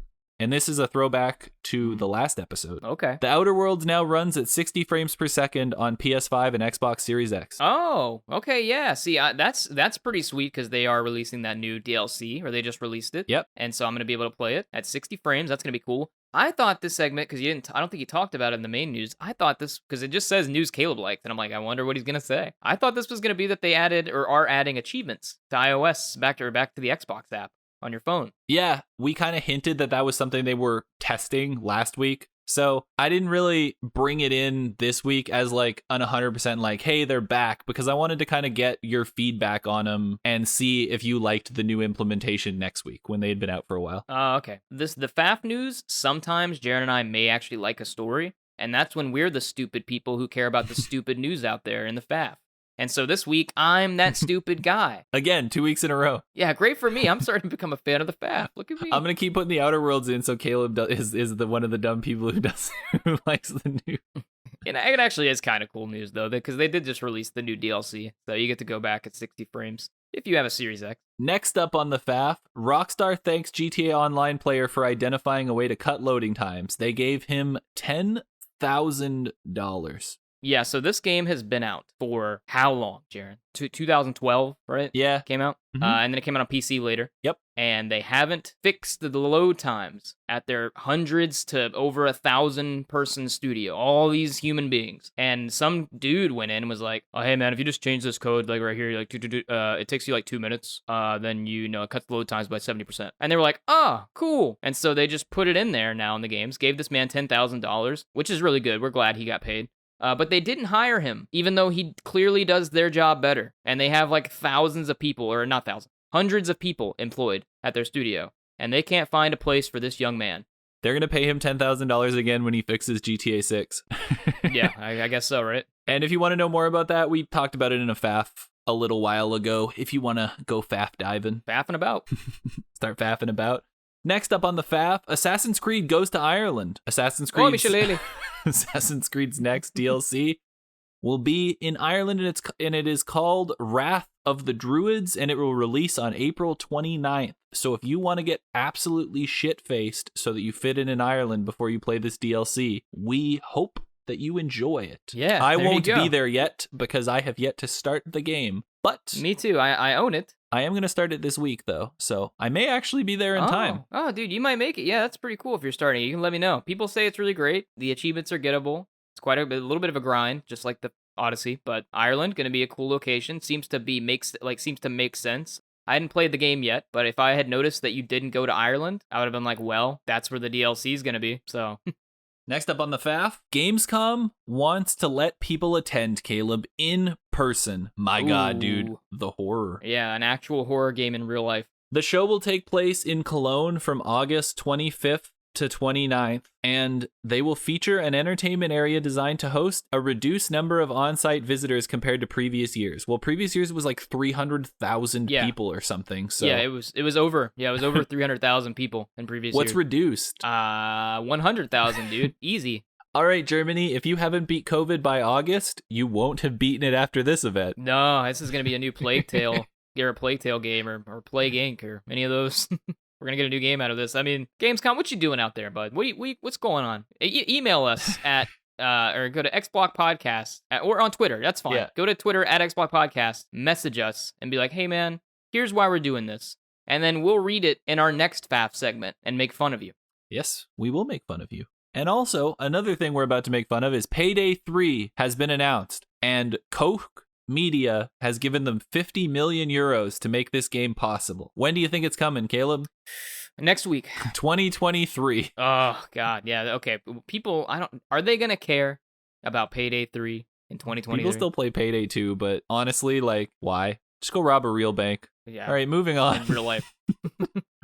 Speaker 3: And this is a throwback to the last episode.
Speaker 4: Okay.
Speaker 3: The Outer Worlds now runs at 60 frames per second on PS5 and Xbox Series X.
Speaker 4: Oh, okay, yeah. See, that's pretty sweet because they are releasing that new DLC, or they just released it.
Speaker 3: Yep.
Speaker 4: And so I'm going to be able to play it at 60 frames. That's going to be cool. I thought this segment, because I don't think you talked about it in the main news. I thought this, because it just says news Caleb liked, and I'm like, I wonder what he's going to say. I thought this was going to be that they added or are adding achievements to iOS back to the Xbox app. on your phone.
Speaker 3: Yeah, we kind of hinted that was something they were testing last week. So I didn't really bring it in this week as like an 100% like, hey, they're back, because I wanted to kind of get your feedback on them and see if you liked the new implementation next week when they had been out for a while.
Speaker 4: Okay. The FAF news, sometimes Jarren and I may actually like a story, and that's when we're the stupid people who care about the stupid news out there in the FAF. And so this week, I'm that stupid guy.
Speaker 3: Again, 2 weeks in a row.
Speaker 4: Yeah, great for me. I'm starting to become a fan of the FAF. Look at me.
Speaker 3: I'm going to keep putting the Outer Worlds in so Caleb is the one of the dumb people who likes the new.
Speaker 4: And it actually is kind of cool news, though, because they did just release the new DLC. So you get to go back at 60 frames if you have a Series X.
Speaker 3: Next up on the FAF, Rockstar thanks GTA Online player for identifying a way to cut loading times. They gave him $10,000.
Speaker 4: Yeah, so this game has been out for how long, Jarren? 2012, right?
Speaker 3: Yeah.
Speaker 4: Came out.
Speaker 3: Mm-hmm.
Speaker 4: And then it came out on PC later.
Speaker 3: Yep.
Speaker 4: And they haven't fixed the load times at their hundreds to over 1,000 person studio. All these human beings. And some dude went in and was like, oh, hey, man, if you just change this code, like right here, like it takes you like 2 minutes, then it cuts the load times by 70%. And they were like, oh, cool. And so they just put it in there now in the games, gave this man $10,000, which is really good. We're glad he got paid. But they didn't hire him, even though he clearly does their job better. And they have like thousands of people, or not thousands, hundreds of people employed at their studio. And they can't find a place for this young man.
Speaker 3: They're going to pay him $10,000 again when he fixes GTA 6.
Speaker 4: Yeah, I guess so, right?
Speaker 3: And if you want to know more about that, we talked about it in a FAF a little while ago. If you want to go FAF diving.
Speaker 4: Faffing about.
Speaker 3: Start faffing about. Next up on the FAF, Assassin's Creed goes to Ireland. Assassin's Creed's next DLC will be in Ireland, and it is called Wrath of the Druids, and it will release on April 29th. So if you want to get absolutely shit-faced so that you fit in Ireland before you play this DLC, we hope that you enjoy it.
Speaker 4: Yeah,
Speaker 3: I won't be there yet because I have yet to start the game, but
Speaker 4: me too. I own it.
Speaker 3: I am going to start it this week, though, so I may actually be there in time.
Speaker 4: Oh, dude, you might make it. Yeah, that's pretty cool if you're starting. You can let me know. People say it's really great. The achievements are gettable. It's quite a little bit of a grind, just like the Odyssey, but Ireland, going to be a cool location. Seems to make sense. I hadn't played the game yet, but if I had noticed that you didn't go to Ireland, I would have been like, well, that's where the DLC is going to be, so...
Speaker 3: Next up on the FAF, Gamescom wants to let people attend, Caleb, in person. My God, dude, the horror.
Speaker 4: Yeah, an actual horror game in real life.
Speaker 3: The show will take place in Cologne from August 25th to 29th, and they will feature an entertainment area designed to host a reduced number of on-site visitors compared to previous years. Well, previous years it was like 300,000 people or something. So
Speaker 4: yeah, it was over. Yeah, it was over 300,000 people in previous years.
Speaker 3: What's reduced?
Speaker 4: 100,000, dude. Easy.
Speaker 3: All right, Germany, if you haven't beat COVID by August, you won't have beaten it after this event.
Speaker 4: No, this is going to be a new Plague Tale. You're a Plague Tale game or Plague Inc. or any of those. We're going to get a new game out of this. I mean, Gamescom, what you doing out there, bud? What's going on? Email us at, or go to XBlock Podcast, or on Twitter. That's fine. Yeah. Go to Twitter at XBlock Podcast, message us, and be like, hey, man, here's why we're doing this. And then we'll read it in our next FAF segment and make fun of you.
Speaker 3: Yes, we will make fun of you. And also, another thing we're about to make fun of is Payday 3 has been announced, and Koch Media has given them 50 million euros to make this game possible. When do you think it's coming, Caleb?
Speaker 4: Next week.
Speaker 3: 2023.
Speaker 4: Oh, God. Yeah, okay. People, are they going to care about Payday 3 in 2023?
Speaker 3: People still play Payday 2, but honestly, like, why? Just go rob a real bank.
Speaker 4: Yeah.
Speaker 3: All right, moving on.
Speaker 4: In real life.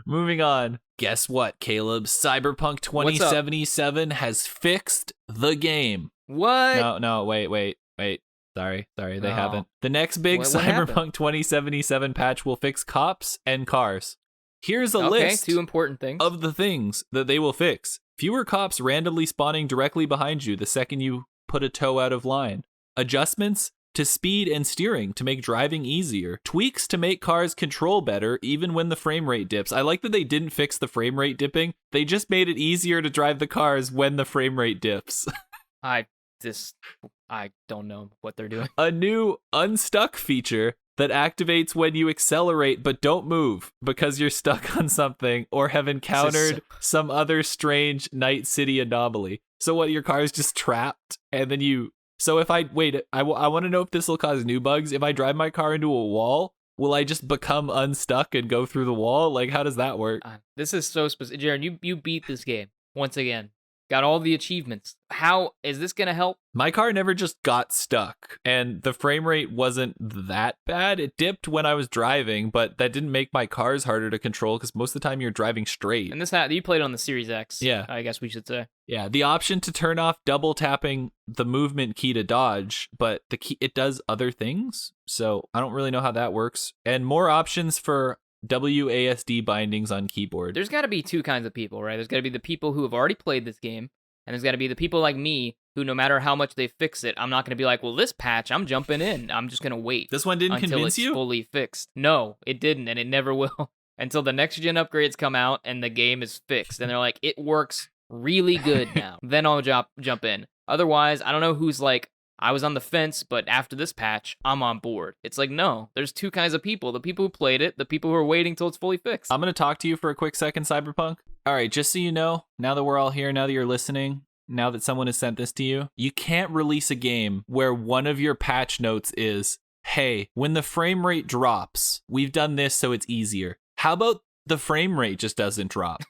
Speaker 3: Moving on. Guess what, Caleb? Cyberpunk 2077 has fixed the game.
Speaker 4: What?
Speaker 3: No, wait. Sorry, they haven't. The next big Cyberpunk 2077 patch will fix cops and cars. Here's a list
Speaker 4: 2 important things
Speaker 3: of the things that they will fix. Fewer cops randomly spawning directly behind you the second you put a toe out of line. Adjustments to speed and steering to make driving easier. Tweaks to make cars control better even when the frame rate dips. I like that they didn't fix the frame rate dipping. They just made it easier to drive the cars when the frame rate dips.
Speaker 4: I don't know what they're doing.
Speaker 3: A new unstuck feature that activates when you accelerate but don't move because you're stuck on something or have encountered some other strange Night City anomaly. So what, your car is just trapped and then you... So if I want to know if this will cause new bugs. If I drive my car into a wall, will I just become unstuck and go through the wall? Like, how does that work?
Speaker 4: This is so specific. Jarren, you beat this game once again. Got all the achievements. How is this going to help?
Speaker 3: My car never just got stuck, and the frame rate wasn't that bad. It dipped when I was driving, but that didn't make my cars harder to control because most of the time you're driving straight.
Speaker 4: And you played on the Series X.
Speaker 3: Yeah.
Speaker 4: I guess we should say.
Speaker 3: Yeah, the option to turn off double tapping the movement key to dodge, but the key, it does other things. So I don't really know how that works. And more options for WASD bindings on keyboard.
Speaker 4: There's got to be two kinds of people, right? There's got to be the people who have already played this game, and there's got to be the people like me who, no matter how much they fix it, I'm not going to be like, well, this patch, I'm jumping in. I'm just going to wait.
Speaker 3: This one didn't
Speaker 4: until
Speaker 3: convince
Speaker 4: it's
Speaker 3: you?
Speaker 4: fully fixed. No, it didn't, and it never will until the next gen upgrades come out and the game is fixed. And they're like, it works really good now. Then I'll jump in. Otherwise, I don't know who's like, I was on the fence, but after this patch, I'm on board. It's like, no, there's two kinds of people. The people who played it, the people who are waiting till it's fully fixed.
Speaker 3: I'm going to talk to you for a quick second, Cyberpunk. All right, just so you know, now that we're all here, now that you're listening, now that someone has sent this to you, you can't release a game where one of your patch notes is, hey, when the frame rate drops, we've done this so it's easier. How about the frame rate just doesn't drop?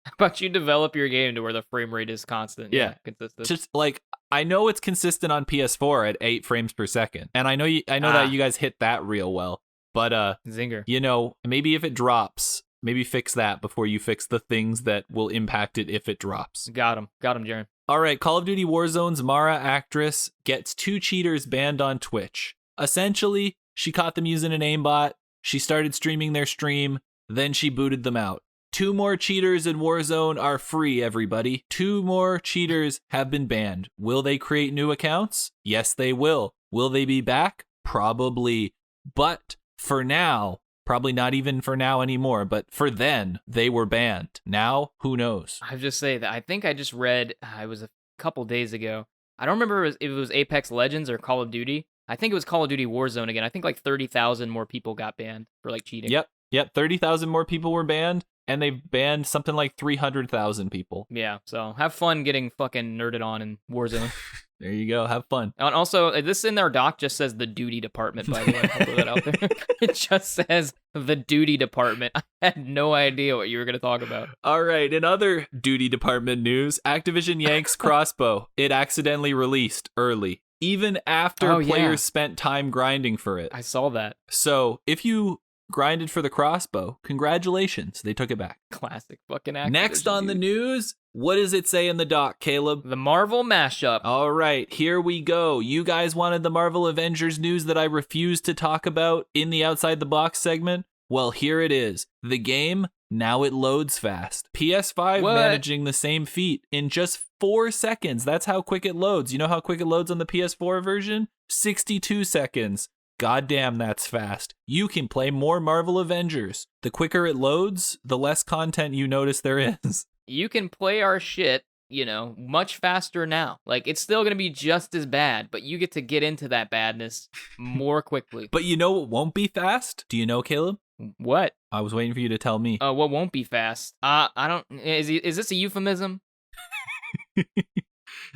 Speaker 4: How about you develop your game to where the frame rate is constant?
Speaker 3: Yeah.
Speaker 4: Consistent.
Speaker 3: Just like, I know it's consistent on PS4 at 8 frames per second. And I know that you guys hit that real well. But
Speaker 4: Zinger.
Speaker 3: You know, maybe if it drops, maybe fix that before you fix the things that will impact it if it drops.
Speaker 4: Got him, Jarren.
Speaker 3: All right, Call of Duty Warzone's Mara actress gets 2 cheaters banned on Twitch. Essentially, she caught them using an aimbot, she started streaming their stream, then she booted them out. 2 more cheaters in Warzone are free, everybody. 2 more cheaters have been banned. Will they create new accounts? Yes, they will. Will they be back? Probably. But for now, probably not even for now anymore, but for then, they were banned. Now, who knows?
Speaker 4: I just say that I think I just read, it was a couple days ago. I don't remember if it was Apex Legends or Call of Duty. I think it was Call of Duty Warzone again. I think like 30,000 more people got banned for like cheating.
Speaker 3: Yep. 30,000 more people were banned. And they banned something like 300,000 people.
Speaker 4: Yeah, so have fun getting fucking nerded on in Warzone.
Speaker 3: There you go. Have fun.
Speaker 4: And also, this in their doc just says the duty department, by the way. I'll throw that out there. It just says the duty department. I had no idea what you were going to talk about.
Speaker 3: All right. In other duty department news, Activision yanks Crossbow. It accidentally released early, even after players spent time grinding for it.
Speaker 4: I saw that.
Speaker 3: So if you grinded for the Crossbow, congratulations, they took it back.
Speaker 4: Classic fucking Activision.
Speaker 3: Next on the news, what does it say in the doc, Caleb?
Speaker 4: The Marvel mashup.
Speaker 3: All right, here we go. You guys wanted the Marvel Avengers news that I refused to talk about in the Outside the Box segment? Well, here it is. The game, now it loads fast. PS5 managing the same feat in just 4 seconds. That's how quick it loads. You know how quick it loads on the PS4 version? 62 seconds. Goddamn, that's fast. You can play more Marvel Avengers. The quicker it loads, the less content you notice there is.
Speaker 4: You can play our shit, much faster now. Like, it's still going to be just as bad, but you get to get into that badness more quickly.
Speaker 3: But you know what won't be fast? Do you know, Caleb?
Speaker 4: What?
Speaker 3: I was waiting for you to tell me.
Speaker 4: What won't be fast? I don't... Is this a euphemism?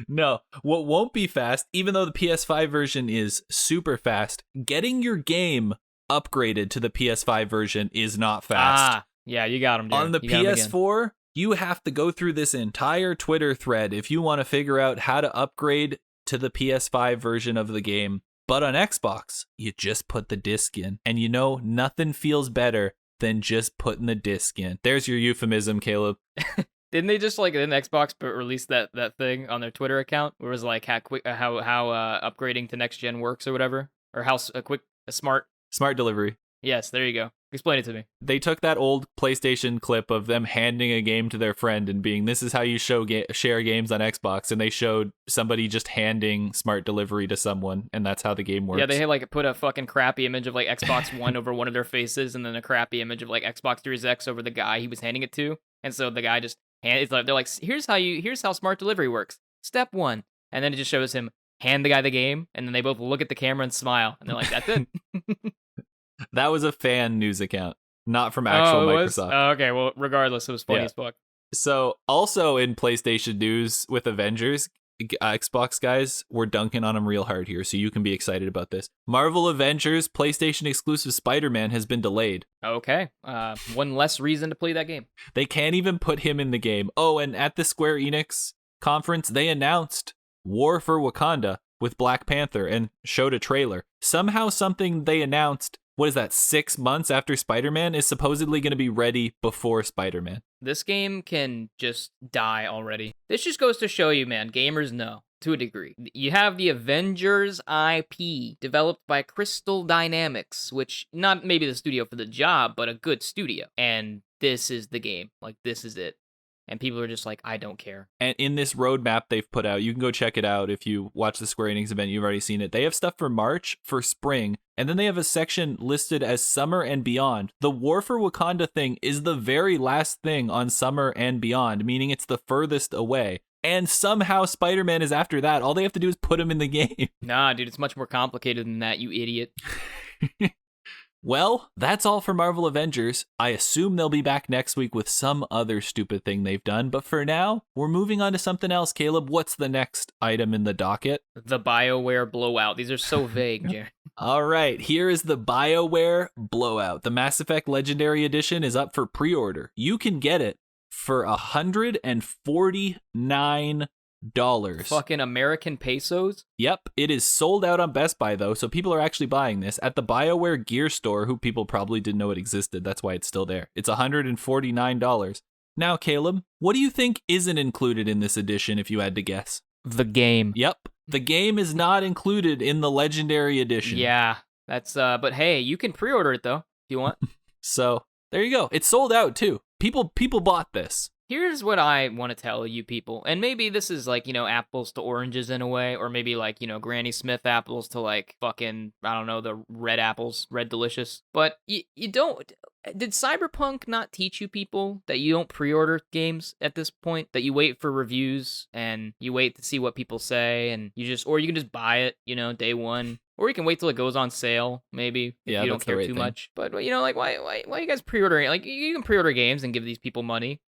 Speaker 3: No, what won't be fast, even though the PS5 version is super fast, getting your game upgraded to the PS5 version is not fast.
Speaker 4: Yeah, you got him, dude.
Speaker 3: On the PS4, you have to go through this entire Twitter thread if you want to figure out how to upgrade to the PS5 version of the game. But on Xbox, you just put the disc in. And nothing feels better than just putting the disc in. There's your euphemism, Caleb.
Speaker 4: Didn't they just in Xbox release that thing on their Twitter account where it was like how upgrading to next gen works or whatever, or how smart
Speaker 3: delivery.
Speaker 4: Yes, there you go. Explain it to me.
Speaker 3: They took that old PlayStation clip of them handing a game to their friend and being, this is how you share games on Xbox, and they showed somebody just handing smart delivery to someone, and that's how the game works.
Speaker 4: Yeah, they had put a fucking crappy image of Xbox One over one of their faces, and then a crappy image of Xbox Series X over the guy he was handing it to, and so the guy just they're like, here's how smart delivery works. Step 1, and then it just shows him hand the guy the game, and then they both look at the camera and smile, and they're like, that's it.
Speaker 3: That was a fan news account, not from actual Microsoft.
Speaker 4: Oh, okay, well, regardless, it was funny as fuck.
Speaker 3: So, also in PlayStation news with Avengers, Xbox guys, we're dunking on them real hard here, so you can be excited about this. Marvel Avengers PlayStation exclusive Spider-Man has been delayed.
Speaker 4: Okay. One less reason to play that game.
Speaker 3: They can't even put him in the game. Oh, and at the Square Enix conference, they announced War for Wakanda with Black Panther and showed a trailer. Somehow something they announced, what is that, 6 months after Spider-Man, is supposedly going to be ready before Spider-Man.
Speaker 4: This game can just die already. This just goes to show you, man, gamers know, to a degree. You have the Avengers IP, developed by Crystal Dynamics, which, not maybe the studio for the job, but a good studio. And this is the game. Like, this is it. And people are just like, I don't care.
Speaker 3: And in this roadmap they've put out, you can go check it out if you watch the Square Enix event, you've already seen it. They have stuff for March, for spring, and then they have a section listed as summer and beyond. The War for Wakanda thing is the very last thing on summer and beyond, meaning it's the furthest away. And somehow Spider-Man is after that. All they have to do is put him in the game.
Speaker 4: Nah, dude, it's much more complicated than that, you idiot.
Speaker 3: Well, that's all for Marvel Avengers. I assume they'll be back next week with some other stupid thing they've done, but for now, we're moving on to something else. Caleb, what's the next item in the docket?
Speaker 4: The BioWare Blowout. These are so vague, Jarren.
Speaker 3: All right, here is the BioWare Blowout. The Mass Effect Legendary Edition is up for pre-order. You can get it for $149.
Speaker 4: Fucking American pesos?
Speaker 3: Yep, it is sold out on Best Buy though, so people are actually buying this at the BioWare Gear Store, who people probably didn't know it existed. That's why it's still there. It's $149. Now, Caleb, what do you think isn't included in this edition if you had to guess?
Speaker 4: The game.
Speaker 3: Yep, the game is not included in the Legendary Edition.
Speaker 4: Yeah, that's but hey, you can pre-order it though, if you want.
Speaker 3: So, there you go. It's sold out too. People bought this.
Speaker 4: Here's what I want to tell you people, and maybe this is like, apples to oranges in a way, or maybe like, Granny Smith apples to like fucking, I don't know, the red apples, Red Delicious. But you don't, did Cyberpunk not teach you people that you don't pre-order games at this point, that you wait for reviews and you wait to see what people say and or you can just buy it, day one. Or you can wait till it goes on sale, maybe, if you don't care too much. But, why you guys pre-ordering? Like, you can pre-order games and give these people money,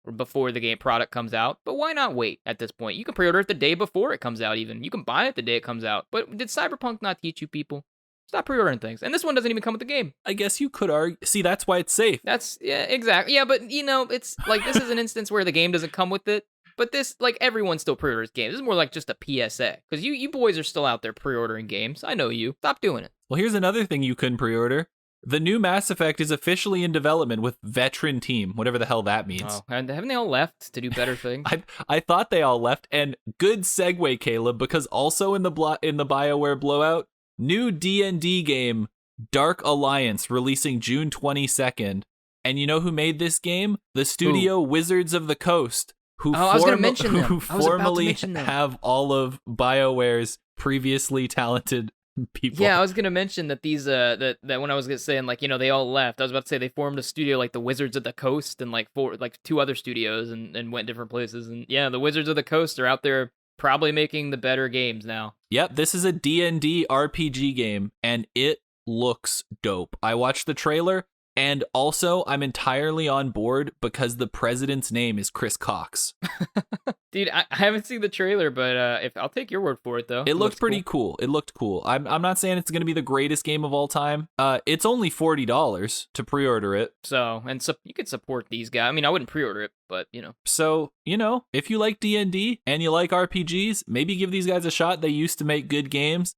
Speaker 4: or before the game product comes out. But why not wait at this point? You can pre-order it the day before it comes out even. You can buy it the day it comes out. But did Cyberpunk not teach you people? Stop pre-ordering things. And this one doesn't even come with the game.
Speaker 3: I guess you could argue. See, that's why it's safe.
Speaker 4: Yeah, exactly. Yeah, but, it's like this is an instance where the game doesn't come with it. But this, like, everyone still pre-orders games. This is more like just a PSA. Because you boys are still out there pre-ordering games. I know you. Stop doing it.
Speaker 3: Well, here's another thing you couldn't pre-order. The new Mass Effect is officially in development with Veteran Team, whatever the hell that means.
Speaker 4: Oh, and haven't they all left to do better things?
Speaker 3: I thought they all left, and good segue, Caleb, because also in the BioWare Blowout, new D&D game, Dark Alliance, releasing June 22nd. And you know who made this game? The studio Wizards of the Coast.
Speaker 4: I was going to mention them.
Speaker 3: Who formerly have all of BioWare's previously talented people.
Speaker 4: Yeah, I was going to mention that these, that when I was saying, like, they all left, I was about to say they formed a studio like the Wizards of the Coast and like two other studios and went different places. And yeah, the Wizards of the Coast are out there probably making the better games now.
Speaker 3: Yep, this is a D&D RPG game and it looks dope. I watched the trailer. And also, I'm entirely on board because the president's name is Chris Cox.
Speaker 4: Dude, I haven't seen the trailer, but if I'll take your word for it, though.
Speaker 3: It looked pretty cool. It looked cool. I'm not saying it's going to be the greatest game of all time. It's only $40 to pre-order it.
Speaker 4: So you could support these guys. I mean, I wouldn't pre-order it, but,
Speaker 3: So, if you like D&D and you like RPGs, maybe give these guys a shot. They used to make good games.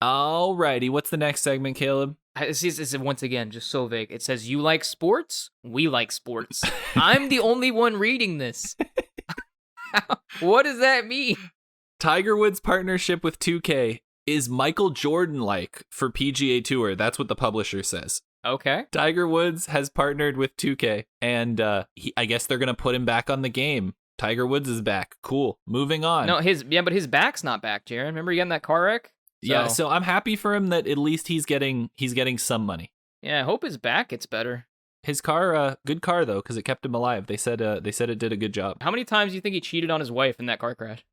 Speaker 3: Alrighty, what's the next segment, Caleb?
Speaker 4: It's once again just so vague. It says, you like sports? We like sports. I'm the only one reading this. What does that mean?
Speaker 3: Tiger Woods' partnership with 2K is Michael Jordan-like for PGA Tour. That's what the publisher says.
Speaker 4: Okay.
Speaker 3: Tiger Woods has partnered with 2K, and I guess they're going to put him back on the game. Tiger Woods is back. Cool. Moving on.
Speaker 4: No, but his back's not back, Jarren. Remember he got in that car wreck?
Speaker 3: Yeah, so I'm happy for him that at least he's getting some money.
Speaker 4: Yeah, I hope his back gets better.
Speaker 3: His car, good car though, because it kept him alive. They said it did a good job.
Speaker 4: How many times do you think he cheated on his wife in that car crash?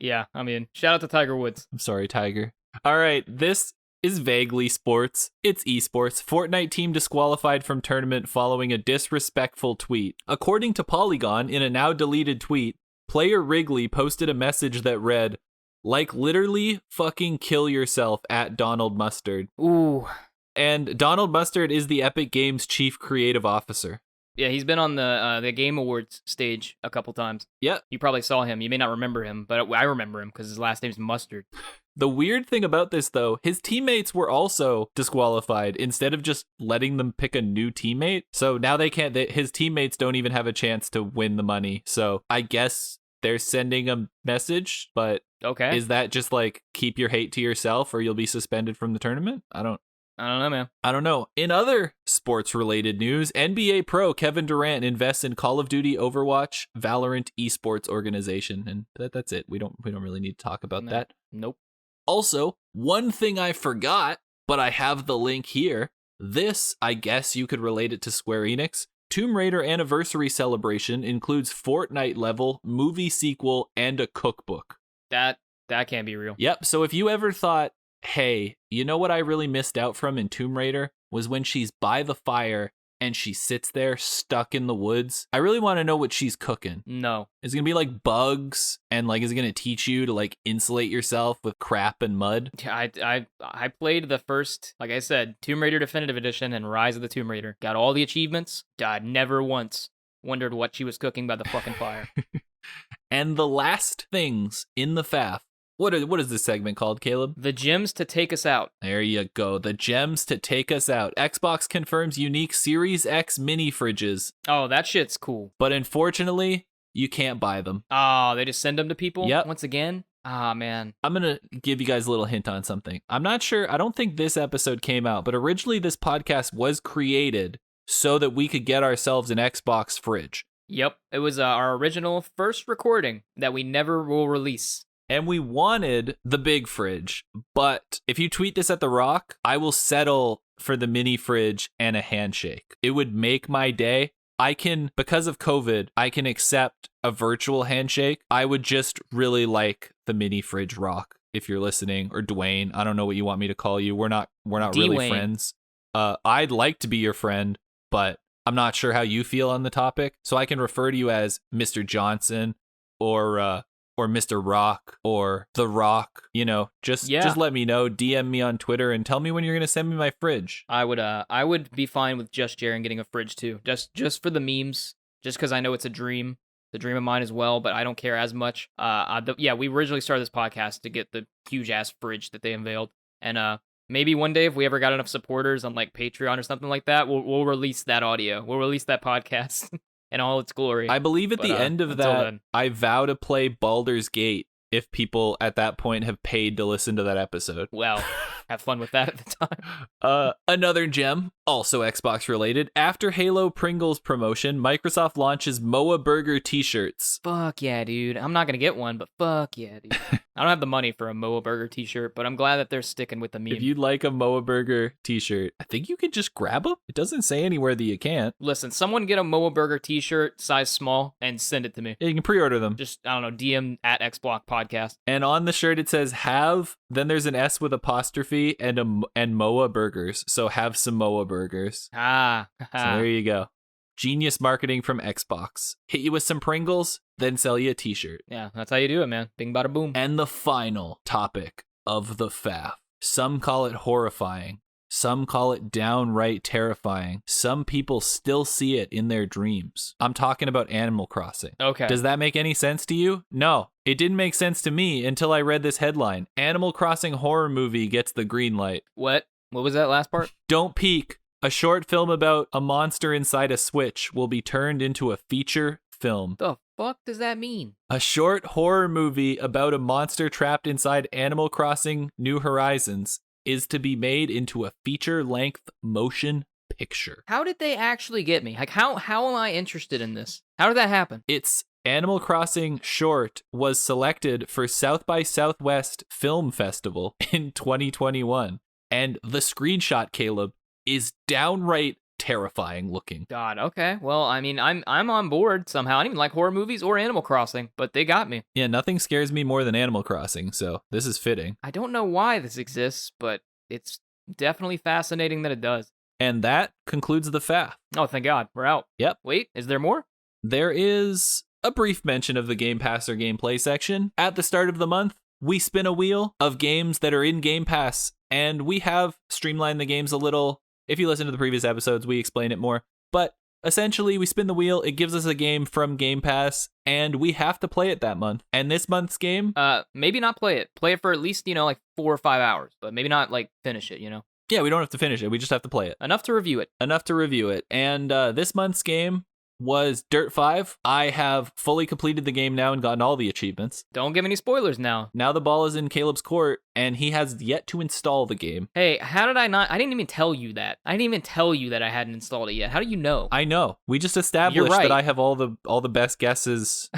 Speaker 4: Yeah, I mean, shout out to Tiger Woods.
Speaker 3: I'm sorry, Tiger. All right, this is vaguely sports. It's esports. Fortnite team disqualified from tournament following a disrespectful tweet. According to Polygon, in a now deleted tweet, player Wrigley posted a message that read, like literally fucking kill yourself at Donald Mustard.
Speaker 4: Ooh.
Speaker 3: And Donald Mustard is the Epic Games chief creative officer.
Speaker 4: Yeah, he's been on the Game Awards stage a couple times.
Speaker 3: Yep.
Speaker 4: You probably saw him. You may not remember him, but I remember him because his last name's Mustard.
Speaker 3: The weird thing about this, though, his teammates were also disqualified instead of just letting them pick a new teammate. So now they can't, his teammates don't even have a chance to win the money. So I guess they're sending a message, but
Speaker 4: Okay.
Speaker 3: is that just like keep your hate to yourself or you'll be suspended from the tournament? I don't
Speaker 4: know, man.
Speaker 3: I don't know. In other sports-related news, NBA Pro Kevin Durant invests in Call of Duty, Overwatch, Valorant esports organization, and that's it. We don't really need to talk about that.
Speaker 4: Nope.
Speaker 3: Also, one thing I forgot, but I have the link here. This, I guess you could relate it to Square Enix. Tomb Raider Anniversary Celebration includes Fortnite level, movie sequel, and a cookbook.
Speaker 4: That can't be real.
Speaker 3: Yep. So if you ever thought, hey, you know what I really missed out from in Tomb Raider was when she's by the fire and she sits there stuck in the woods. I really want to know what she's cooking.
Speaker 4: No.
Speaker 3: It's going to be like bugs and like is it going to teach you to like insulate yourself with crap and mud?
Speaker 4: I played the first, like I said, Tomb Raider Definitive Edition and Rise of the Tomb Raider. Got all the achievements. Died never once. Wondered what she was cooking by the fucking fire.
Speaker 3: And the last things in the FAF. What is this segment called, Caleb?
Speaker 4: The gems to take us out.
Speaker 3: There you go. The gems to take us out. Xbox confirms unique Series X mini fridges.
Speaker 4: Oh, that shit's cool.
Speaker 3: But unfortunately, you can't buy them.
Speaker 4: Oh, they just send them to people?
Speaker 3: Yep.
Speaker 4: Once again? Ah, man.
Speaker 3: I'm going to give you guys a little hint on something. I'm not sure. I don't think this episode came out, but originally this podcast was created so that we could get ourselves an Xbox fridge.
Speaker 4: Yep. It was our original first recording that we never will release.
Speaker 3: And we wanted the big fridge, but if you tweet this at The Rock, I will settle for the mini fridge and a handshake. It would make my day. Because of COVID, I can accept a virtual handshake. I would just really like the mini fridge, Rock, if you're listening, or Dwayne. I don't know what you want me to call you. We're not really friends. I'd like to be your friend, but I'm not sure how you feel on the topic. So I can refer to you as Mr. Johnson or Mr. Rock or The Rock, just let me know, DM me on Twitter and tell me when you're going to send me my fridge.
Speaker 4: I would be fine with just Jarren getting a fridge too. Just for the memes, just because I know it's a dream of mine as well, but I don't care as much. We originally started this podcast to get the huge ass fridge that they unveiled. And maybe one day if we ever got enough supporters on like Patreon or something like that, we'll release that audio. We'll release that podcast. In all its glory.
Speaker 3: I believe at the end of that, then. I vow to play Baldur's Gate if people at that point have paid to listen to that episode.
Speaker 4: Well, have fun with that at the time.
Speaker 3: Another gem, also Xbox related. After Halo Pringles promotion, Microsoft launches Moa Burger t-shirts.
Speaker 4: Fuck yeah, dude. I'm not going to get one, but fuck yeah, dude. I don't have the money for a Moa Burger t-shirt, but I'm glad that they're sticking with the meme.
Speaker 3: If you'd like a Moa Burger t-shirt, I think you could just grab them. It doesn't say anywhere that you can't.
Speaker 4: Listen, someone get a Moa Burger t-shirt, size small, and send it to me.
Speaker 3: Yeah, you can pre-order them.
Speaker 4: Just, I don't know, DM at XBlock Podcast.
Speaker 3: And on the shirt it says have, then there's an S with apostrophe and Moa Burgers. So have some Moa Burgers.
Speaker 4: So
Speaker 3: there you go. Genius marketing from Xbox. Hit you with some Pringles, then sell you a t-shirt.
Speaker 4: Yeah, that's how you do it, man. Bing, bada, boom.
Speaker 3: And the final topic of the FAF. Some call it horrifying. Some call it downright terrifying. Some people still see it in their dreams. I'm talking about Animal Crossing.
Speaker 4: Okay.
Speaker 3: Does that make any sense to you? No, it didn't make sense to me until I read this headline. Animal Crossing horror movie gets the green light.
Speaker 4: What? What was that last part?
Speaker 3: Don't peek. A short film about a monster inside a Switch will be turned into a feature film.
Speaker 4: The fuck does that mean?
Speaker 3: A short horror movie about a monster trapped inside Animal Crossing New Horizons is to be made into a feature-length motion picture.
Speaker 4: How did they actually get me? Like, how am I interested in this? How did that happen?
Speaker 3: It's Animal Crossing short was selected for South by Southwest Film Festival in 2021. And the screenshot, Caleb, is downright terrifying looking.
Speaker 4: God, okay. Well, I mean, I'm on board somehow. I don't even like horror movies or Animal Crossing, but they got me.
Speaker 3: Yeah, nothing scares me more than Animal Crossing, so this is fitting.
Speaker 4: I don't know why this exists, but it's definitely fascinating that it does.
Speaker 3: And that concludes the FAF.
Speaker 4: Oh, thank God. We're out.
Speaker 3: Yep.
Speaker 4: Wait, is there more?
Speaker 3: There is a brief mention of the Game Pass or gameplay section. At the start of the month, we spin a wheel of games that are in Game Pass, and we have streamlined the games a little. If you listen to the previous episodes, we explain it more. But essentially, we spin the wheel, it gives us a game from Game Pass, and we have to play it that month. And this month's game...
Speaker 4: maybe not play it. Play it for at least, like 4 or 5 hours, but maybe not, like, finish it,
Speaker 3: Yeah, we don't have to finish it. We just have to play it.
Speaker 4: Enough to review it. And this month's game was Dirt 5. I have fully completed the game now and gotten all the achievements. Don't give any spoilers now.
Speaker 3: Now the ball is in Caleb's court, and he has yet to install the game.
Speaker 4: Hey, how did I not? I didn't even tell you that. I didn't even tell you that I hadn't installed it yet. How do you know?
Speaker 3: I know. We just established
Speaker 4: right.
Speaker 3: that I have all the best guesses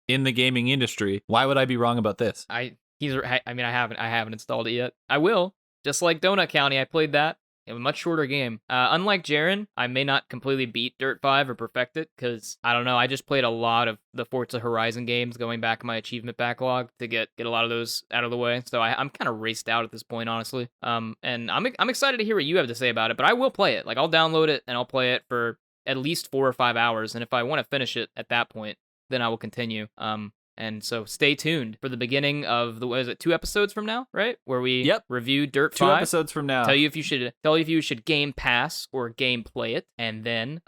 Speaker 3: in the gaming industry. Why would I be wrong about this?
Speaker 4: I haven't installed it yet. I will. Just like Donut County, I played that. A much shorter game. Unlike Jarren, I may not completely beat Dirt 5 or perfect it, because, I don't know, I just played a lot of the Forza Horizon games going back in my achievement backlog to get a lot of those out of the way, so I'm kind of raced out at this point, honestly. And I'm excited to hear what you have to say about it, but I will play it. Like, I'll download it, and I'll play it for at least 4 or 5 hours, and if I want to finish it at that point, then I will continue. And so stay tuned for the beginning of 2 episodes from now, right? Where we review Dirt 5.
Speaker 3: 2 episodes from now.
Speaker 4: Tell you if you should game pass or game play it, and then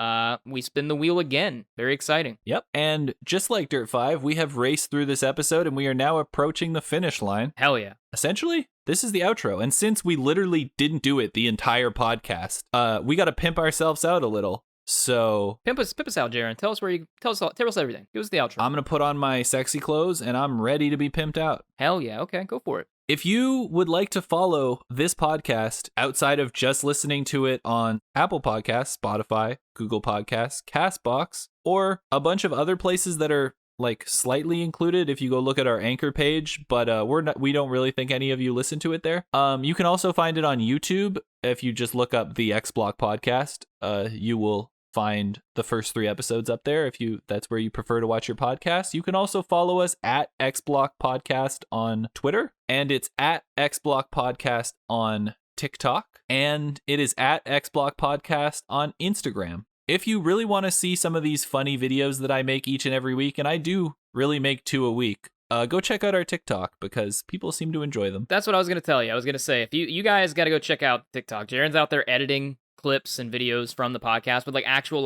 Speaker 4: we spin the wheel again. Very exciting.
Speaker 3: Yep. And just like Dirt 5, we have raced through this episode and we are now approaching the finish line.
Speaker 4: Hell yeah.
Speaker 3: Essentially, this is the outro. And since we literally didn't do it the entire podcast, we got to pimp ourselves out a little. So
Speaker 4: pimp us out, Jarren. Tell us everything. Give us the outro.
Speaker 3: I'm gonna put on my sexy clothes and I'm ready to be pimped out.
Speaker 4: Hell yeah, okay, go for it.
Speaker 3: If you would like to follow this podcast outside of just listening to it on Apple Podcasts, Spotify, Google Podcasts, Castbox, or a bunch of other places that are like slightly included if you go look at our Anchor page, but we don't really think any of you listen to it there. You can also find it on YouTube. If you just look up the X Block Podcast, you will find the first 3 episodes up there that's where you prefer to watch your podcast. You can also follow us at XBlock Podcast on Twitter, and it's at XBlock Podcast on TikTok, and it is at XBlock Podcast on Instagram. If you really want to see some of these funny videos that I make each and every week, and I do really make 2 a week, go check out our TikTok because people seem to enjoy them.
Speaker 4: That's what I was going to tell you. I was going to say, if you guys got to go check out TikTok. Jarren's out there editing clips and videos from the podcast with like actual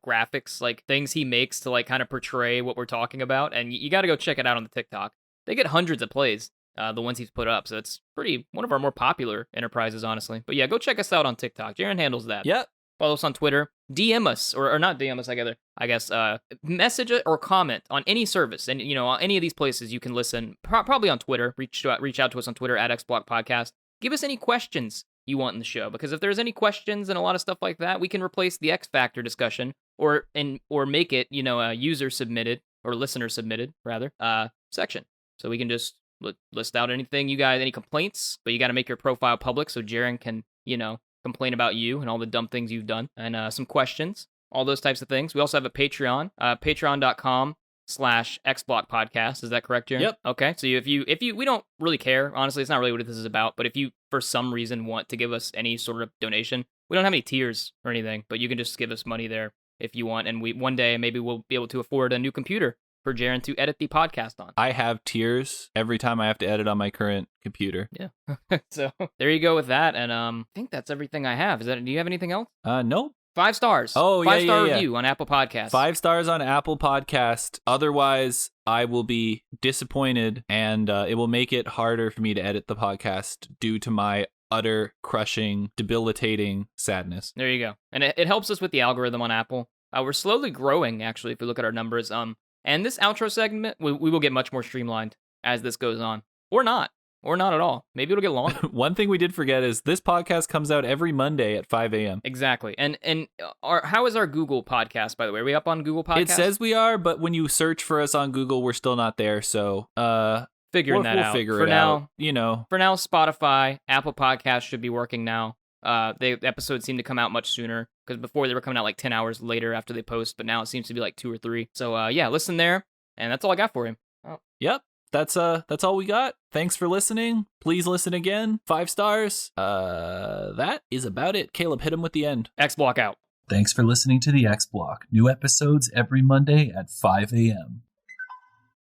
Speaker 4: graphics, like things he makes to like kind of portray what we're talking about, and you got to go check it out on the TikTok. They get hundreds of plays, the ones he's put up, so it's one of our more popular enterprises, honestly. But yeah, go check us out on TikTok. Jarren handles that.
Speaker 3: Yep.
Speaker 4: Follow us on Twitter, DM us, or not DM us, I guess, message or comment on any service, and any of these places you can listen. Probably on Twitter. Reach out to us on Twitter at XBlock Podcast. Give us any questions you want in the show, because if there's any questions and a lot of stuff like that, we can replace the X Factor discussion or make it a user submitted or listener submitted rather section, so we can just list out anything you guys, any complaints, but you got to make your profile public so Jarren can complain about you and all the dumb things you've done, and some questions, all those types of things. We also have a Patreon, patreon.com/XBlock Podcast. Is that correct, Jarren?
Speaker 3: Yep.
Speaker 4: Okay. So if you, we don't really care. Honestly, it's not really what this is about. But if you, for some reason, want to give us any sort of donation, we don't have any tiers or anything, but you can just give us money there if you want. And one day maybe we'll be able to afford a new computer for Jarren to edit the podcast on.
Speaker 3: I have tiers every time I have to edit on my current computer.
Speaker 4: Yeah. So there you go with that. And I think that's everything I have. Do you have anything else?
Speaker 3: No.
Speaker 4: 5 stars.
Speaker 3: Oh, yeah,
Speaker 4: 5-star
Speaker 3: yeah.
Speaker 4: review on Apple Podcasts.
Speaker 3: 5 stars on Apple Podcast. Otherwise, I will be disappointed, and it will make it harder for me to edit the podcast due to my utter, crushing, debilitating sadness.
Speaker 4: There you go. And it helps us with the algorithm on Apple. We're slowly growing, actually, if we look at our numbers. And this outro segment, we will get much more streamlined as this goes on. Or not at all. Maybe it'll get longer.
Speaker 3: One thing we did forget is this podcast comes out every Monday at 5 a.m.
Speaker 4: Exactly. And how is our Google podcast, by the way? Are we up on Google Podcasts?
Speaker 3: It says we are, but when you search for us on Google, we're still not there. So we'll figure it out. For now,
Speaker 4: Spotify, Apple Podcasts should be working now. The episodes seem to come out much sooner, because before they were coming out like 10 hours later after they post, but now it seems to be like 2 or 3. So yeah, listen there, and that's all I got for him. Oh.
Speaker 3: Yep. That's all we got. Thanks for listening. Please listen again. 5 stars. That is about it. Caleb, hit him with the end.
Speaker 4: XBlock out.
Speaker 5: Thanks for listening to the X Block. New episodes every Monday at 5 a.m.